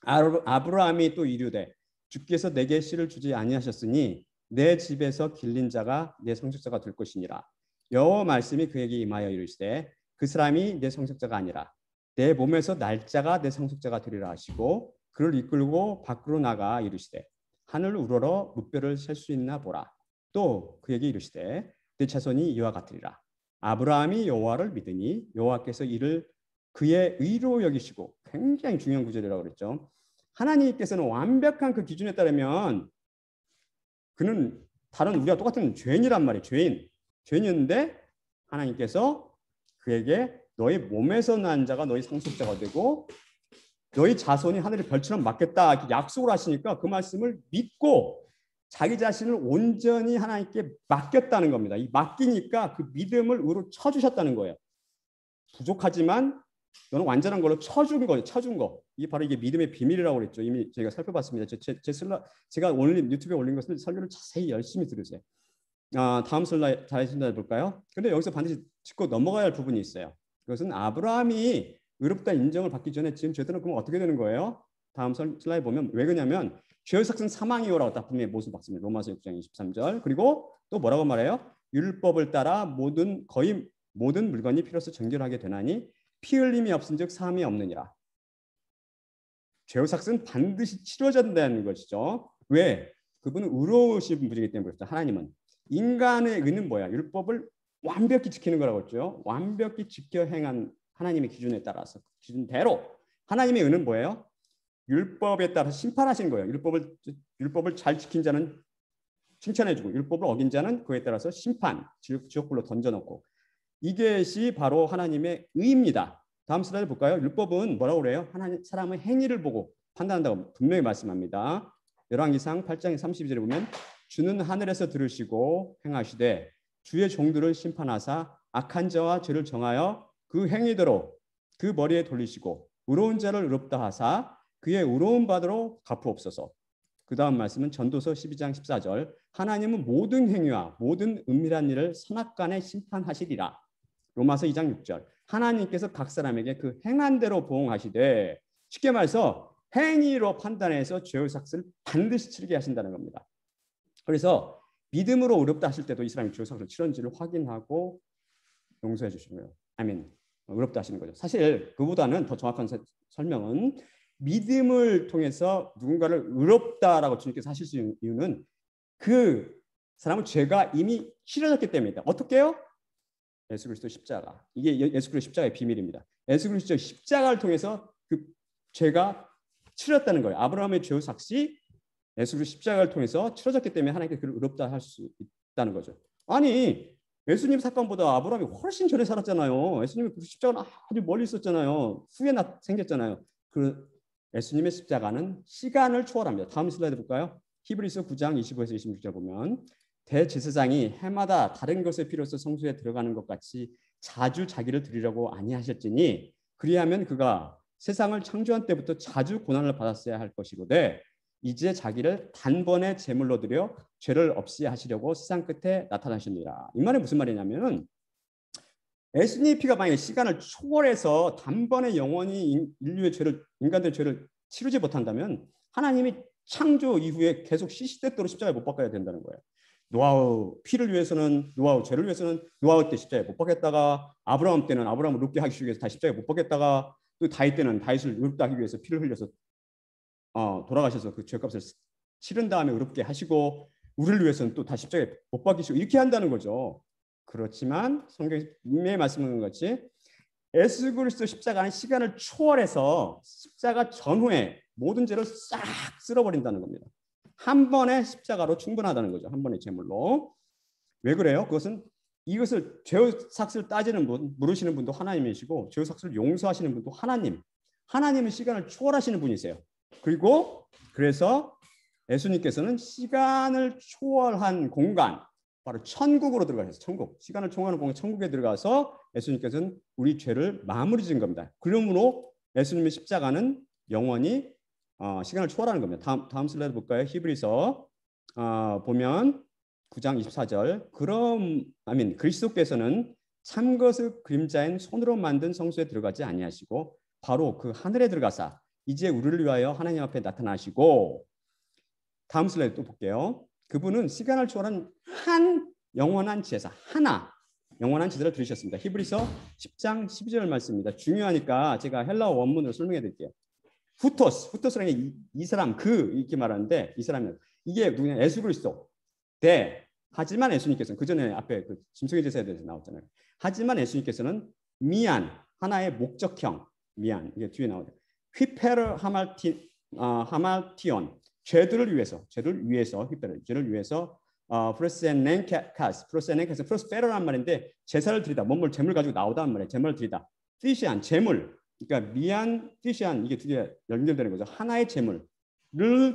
아브라함이 또 이르되 주께서 내게 씨를 주지 아니하셨으니 내 집에서 길린 자가 내 성직자가 될 것이니라. 여호와 말씀이 그에게 임하여 이르시되 그 사람이 내 상속자가 아니라 내 몸에서 날짜가 내 상속자가 되리라 하시고 그를 이끌고 밖으로 나가 이르시되 하늘 우러러 무뼈를 셀 수 있나 보라. 또 그에게 이르시되 내 자손이 이와 같으리라. 아브라함이 여호와를 믿으니 여호와께서 이를 그의 의로 여기시고, 굉장히 중요한 구절이라고 그랬죠. 하나님께서는 완벽한 그 기준에 따르면 그는 다른 우리와 똑같은 죄인이란 말이에요. 죄인이었는데 하나님께서 그에게 너희 몸에서 난 자가 너희 상속자가 되고 너희 자손이 하늘의 별처럼 맡겠다 이렇게 약속을 하시니까 그 말씀을 믿고 자기 자신을 온전히 하나님께 맡겼다는 겁니다. 이 맡기니까 그 믿음을 의로 쳐주셨다는 거예요. 부족하지만 너는 완전한 걸로 쳐준 거예요. 쳐준 거. 이게 바로 이게 믿음의 비밀이라고 그랬죠. 이미 저희가 살펴봤습니다. 제가 올린 유튜브에 올린 것을 설교를 자세히 열심히 들으세요. 다음 슬라이드 볼까요? 근데 여기서 반드시 짚고 넘어가야 할 부분이 있어요. 그것은 아브라함이 의롭다 인정을 받기 전에 지은 죄들은 그럼 어떻게 되는 거예요? 다음 슬라이드 보면 왜 그러냐면 죄의 삭은 사망이요라고 딱 분명히 모습 봤습니다. 로마서 6장 23절. 그리고 또 뭐라고 말해요? 율법을 따라 거의 모든 물건이 피로써 정결하게 되나니 피 흘림이 없은즉 사함이 없느니라. 죄의 삭은 반드시 치러진다는 것이죠. 왜? 그분은 의로우신 분이기 때문에 그렇죠. 하나님은. 인간의 의는 뭐야? 율법을 완벽히 지키는 거라고 했죠. 완벽히 지켜 행한 하나님의 기준에 따라서 기준대로. 하나님의 의는 뭐예요? 율법에 따라서 심판하신 거예요. 율법을 잘 지킨 자는 칭찬해주고 율법을 어긴 자는 그에 따라서 심판, 지옥불로 던져놓고, 이것이 바로 하나님의 의입니다. 다음 슬라이드 볼까요? 율법은 뭐라고 그래요? 하나님 사람의 행위를 보고 판단한다고 분명히 말씀합니다. 열왕기상 8장 32절에 보면 주는 하늘에서 들으시고 행하시되 주의 종들을 심판하사 악한 자와 죄를 정하여 그 행위대로 그 머리에 돌리시고 의로운 자를 의롭다 하사 그의 의로운 바대로 갚으옵소서. 그 다음 말씀은 전도서 12장 14절 하나님은 모든 행위와 모든 은밀한 일을 선악간에 심판하시리라. 로마서 2장 6절 하나님께서 각 사람에게 그 행한 대로 보응하시되, 쉽게 말해서 행위로 판단해서 죄의 삭을 반드시 치르게 하신다는 겁니다. 그래서 믿음으로 의롭다 하실 때도 이 사람이 죄의 삭을 치른지를 확인하고 용서해 주시는 거예요. 아멘. 의롭다 하시는 거죠. 사실 그보다는 더 정확한 설명은 믿음을 통해서 누군가를 의롭다라고 주님께서 하실 수 있는 이유는 그 사람은 죄가 이미 치러졌기 때문입니다. 어떻게요? 예수 그리스도 십자가. 이게 예수 그리스도 십자가의 비밀입니다. 예수 그리스도 십자가를 통해서 그 죄가 치렀다는 거예요. 아브라함의 죄의 삭이 예수 그리스도 십자가를 통해서 치러졌기 때문에 하나님께 그를 의롭다 할 수 있다는 거죠. 아니, 예수님 사건보다 아브라함이 훨씬 전에 살았잖아요. 예수님이 그 십자가는 아주 멀리 있었잖아요. 후에 생겼잖아요. 그 예수님의 십자가는 시간을 초월합니다. 다음 슬라이드 볼까요? 히브리서 9장 25에서 26절 보면 대제사장이 해마다 다른 것의 필요해서 성소에 들어가는 것 같이 자주 자기를 드리려고 아니하셨지니 그리하면 그가 세상을 창조한 때부터 자주 고난을 받았어야 할 것이로되 이제 자기를 단번에 제물로 드려 죄를 없이 하시려고 세상 끝에 나타나시니라. 이 말은 무슨 말이냐면 예수님의 피가 만약에 시간을 초월해서 단번에 영원히 인간들의 죄를 치르지 못한다면 하나님이 창조 이후에 계속 시시때때로 십자가에 못 박아야 된다는 거예요. 노아의 피를 위해서는, 노아의 죄를 위해서는 노아의 때 십자가에 못 박겠다가, 아브라함 때는 아브라함을 의롭게 하기 위해서 다시 십자가에 못 박겠다가, 또 다윗 때는 다윗을 의롭게 하기 위해서 피를 흘려서 돌아가셔서 그 죄값을 치른 다음에 의롭게 하시고, 우리를 위해서는 또 다시 십자가에 못 박히시고 이렇게 한다는 거죠. 그렇지만 성경이 분명히 말씀하는 것 같이 예수 그리스도 십자가는 시간을 초월해서 십자가 전후에 모든 죄를 싹 쓸어버린다는 겁니다. 한 번의 십자가로 충분하다는 거죠. 한 번의 제물로. 왜 그래요? 그것은 이것을 죄의 삭을 따지는 분, 물으시는 분도 하나님이시고 죄의 삭을 용서하시는 분도 하나님은 시간을 초월하시는 분이세요. 그리고 그래서 예수님께서는 시간을 초월한 공간, 바로 천국으로 들어가셔서 천국, 시간을 초월하는 공간 천국에 들어가서 예수님께서는 우리 죄를 마무리 지은 겁니다. 그러므로 예수님의 십자가는 영원히 시간을 초월하는 겁니다. 다음 슬라이드 볼까요? 히브리서 보면 9장 24절 그리스도께서는 참것의 그림자인 손으로 만든 성소에 들어가지 아니하시고 바로 그 하늘에 들어가사 이제 우리를 위하여 하나님 앞에 나타나시고, 다음 슬라이드 또 볼게요. 그분은 시간을 초월한 한 영원한 제사, 하나 영원한 제사를 드리셨습니다. 히브리서 10장 12절 말씀입니다. 중요하니까 제가 헬라어 원문으로 설명해 드릴게요. 후토스라는 게 이 사람 이렇게 말하는데 이 사람이 이게 누구냐? 예수 그리스도. 하지만 예수님께서는 그 전에 앞에 그 짐승의 제사에 대해서 나왔잖아요. 하지만 예수님께서는 미안 하나의 목적형 미안 이게 뒤에 나오죠. 휘페르 하말티온 죄를 위해서 휘페르 위해서 프로세넨카스 프로스페르란 말인데 제사를 드리다 뭔 제물 가지고 나오다는 말이에요. 제물을 드리다. 티시안 제물 그러니까 미안 티시안 이게 두 개 연결되는 거죠. 하나의 제물을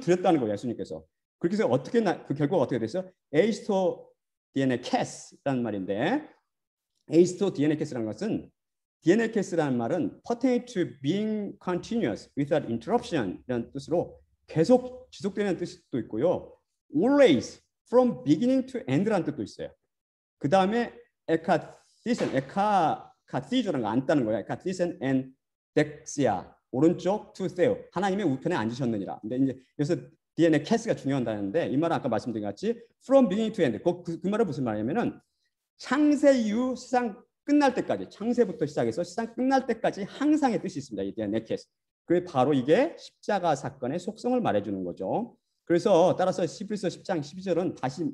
드렸다는 거예요. 예수님께서. 그렇게 해서 어떻게 그 결과가 어떻게 됐어요? 에이스토 DNA 캐스라는 말인데 에이스토 DNA 캐스라는 것은 DNA 캐스라는 말은 pertain to being continuous without interruption이라는 뜻으로 계속 지속되는 뜻도 있고요. always from beginning to end라는 뜻도 있어요. 그 다음에 에카티조라는 거 안다는 거예요. 에카티센 앤 덱시아 오른쪽 to theo 하나님의 우편에 앉으셨느니라. 근데 이제 여기서 DNA 캐스가 중요하다는데 이 말은 아까 말씀드린 것 같이 from beginning to end 그 말은 무슨 말이냐면은 창세 이후 세상 끝날 때까지 창세부터 시작해서 세상 끝날 때까지 항상의 뜻이 있습니다. 이 DNA 캐스. 그게 바로 이게 십자가 사건의 속성을 말해주는 거죠. 그래서 따라서 히브리서 10장 12절은 다시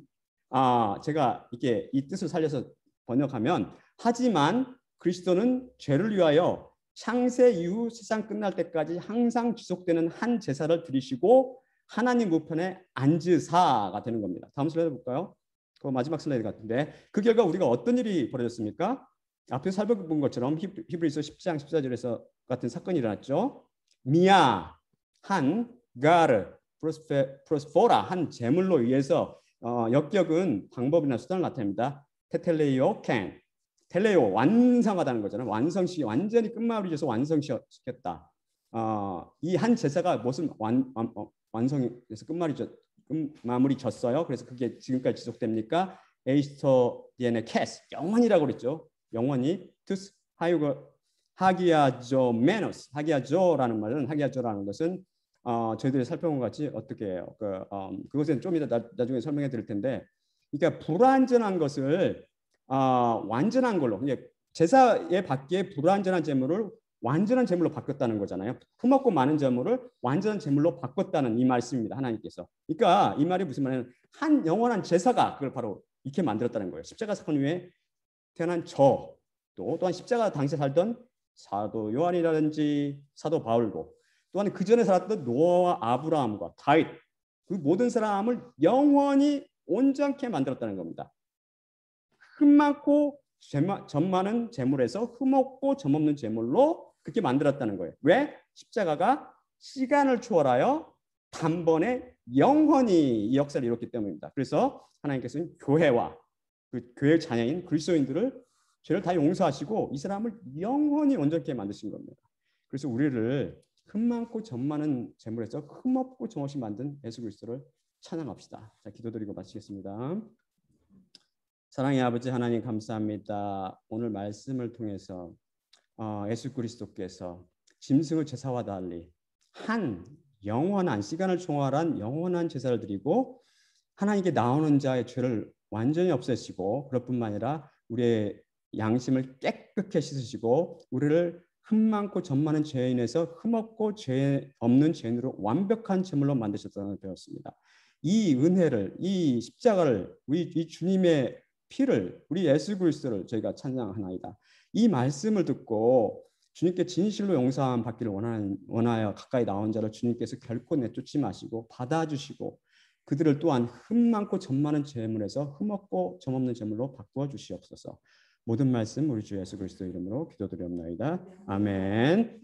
제가 이렇게 이 뜻을 살려서 번역하면 하지만 그리스도는 죄를 위하여 창세 이후 세상 끝날 때까지 항상 지속되는 한 제사를 드리시고 하나님 우편에 앉으사가 되는 겁니다. 다음 슬라이드 볼까요? 그 마지막 슬라이드 같은데 그 결과 우리가 어떤 일이 벌어졌습니까? 앞에 살펴본 것처럼 히브리서 10장 14절에서 같은 사건이 일어났죠. 미아 한 가르 프로스포라 한 제물로 의해서 역격은 방법이나 수단을 나타냅니다. 테텔레이오 캔 텔레오 완성하다는 거잖아요. 완전히 끝마무리져서 완성시켰다. 이 한 제사가 무슨 완성해서 끝마무리졌어요. 그래서 그게 지금까지 지속됩니까? 에이스터 디에네 캐스 영원이라고 그랬죠. 영원히 투스 하기야조라는 말은 하기야조라는 것은 저희들이 살펴본 것 같이 어떻게 해요? 그것은 좀 이따 나중에 설명해 드릴 텐데, 그러니까 불완전한 것을 완전한 걸로, 제사에 받기에 불완전한 제물을 완전한 제물로 바꿨다는 거잖아요. 흠없고 많은 제물을 완전한 제물로 바꿨다는 이 말씀입니다. 하나님께서. 그러니까 이 말이 무슨 말이냐면 한 영원한 제사가 그걸 바로 이렇게 만들었다는 거예요. 십자가 사건 후에 태어난 또한 십자가 당시에 살던 사도 요한이라든지 사도 바울도 또한 그 전에 살았던 노아와 아브라함과 다윗 그 모든 사람을 영원히 온전케 만들었다는 겁니다. 흠 많고 점 많은 제물에서 흠 없고 점 없는 제물로 그렇게 만들었다는 거예요. 왜? 십자가가 시간을 초월하여 단번에 영원히 이 역사를 이뤘기 때문입니다. 그래서 하나님께서는 교회와 그 교회 자녀인 그리스도인들을 죄를 다 용서하시고 이 사람을 영원히 온전케 만드신 겁니다. 그래서 우리를 흠 많고 점 많은 제물에서 흠 없고 점 없이 만든 예수 그리스도를 찬양합시다. 자, 기도드리고 마치겠습니다. 사랑의 아버지 하나님 감사합니다. 오늘 말씀을 통해서 예수 그리스도께서 짐승의 제사와 달리 한 영원한 시간을 초월한 영원한 제사를 드리고 하나님께 나오는 자의 죄를 완전히 없애시고 그럴 뿐만 아니라 우리의 양심을 깨끗게 씻으시고 우리를 흠 많고 점 많은 죄인에서 흠 없고 죄 없는 죄인으로 완벽한 제물로 만드셨다는 배웠습니다. 이 은혜를 이 십자가를 이 주님의 피를 우리 예수 그리스도를 저희가 찬양하나이다. 이 말씀을 듣고 주님께 진실로 용서함 받기를 원하여 가까이 나온 자를 주님께서 결코 내쫓지 마시고 받아주시고 그들을 또한 흠 많고 점 많은 제물에서 흠 없고 점 없는 제물로 바꾸어 주시옵소서. 모든 말씀 우리 주 예수 그리스도 이름으로 기도드리옵나이다. 아멘.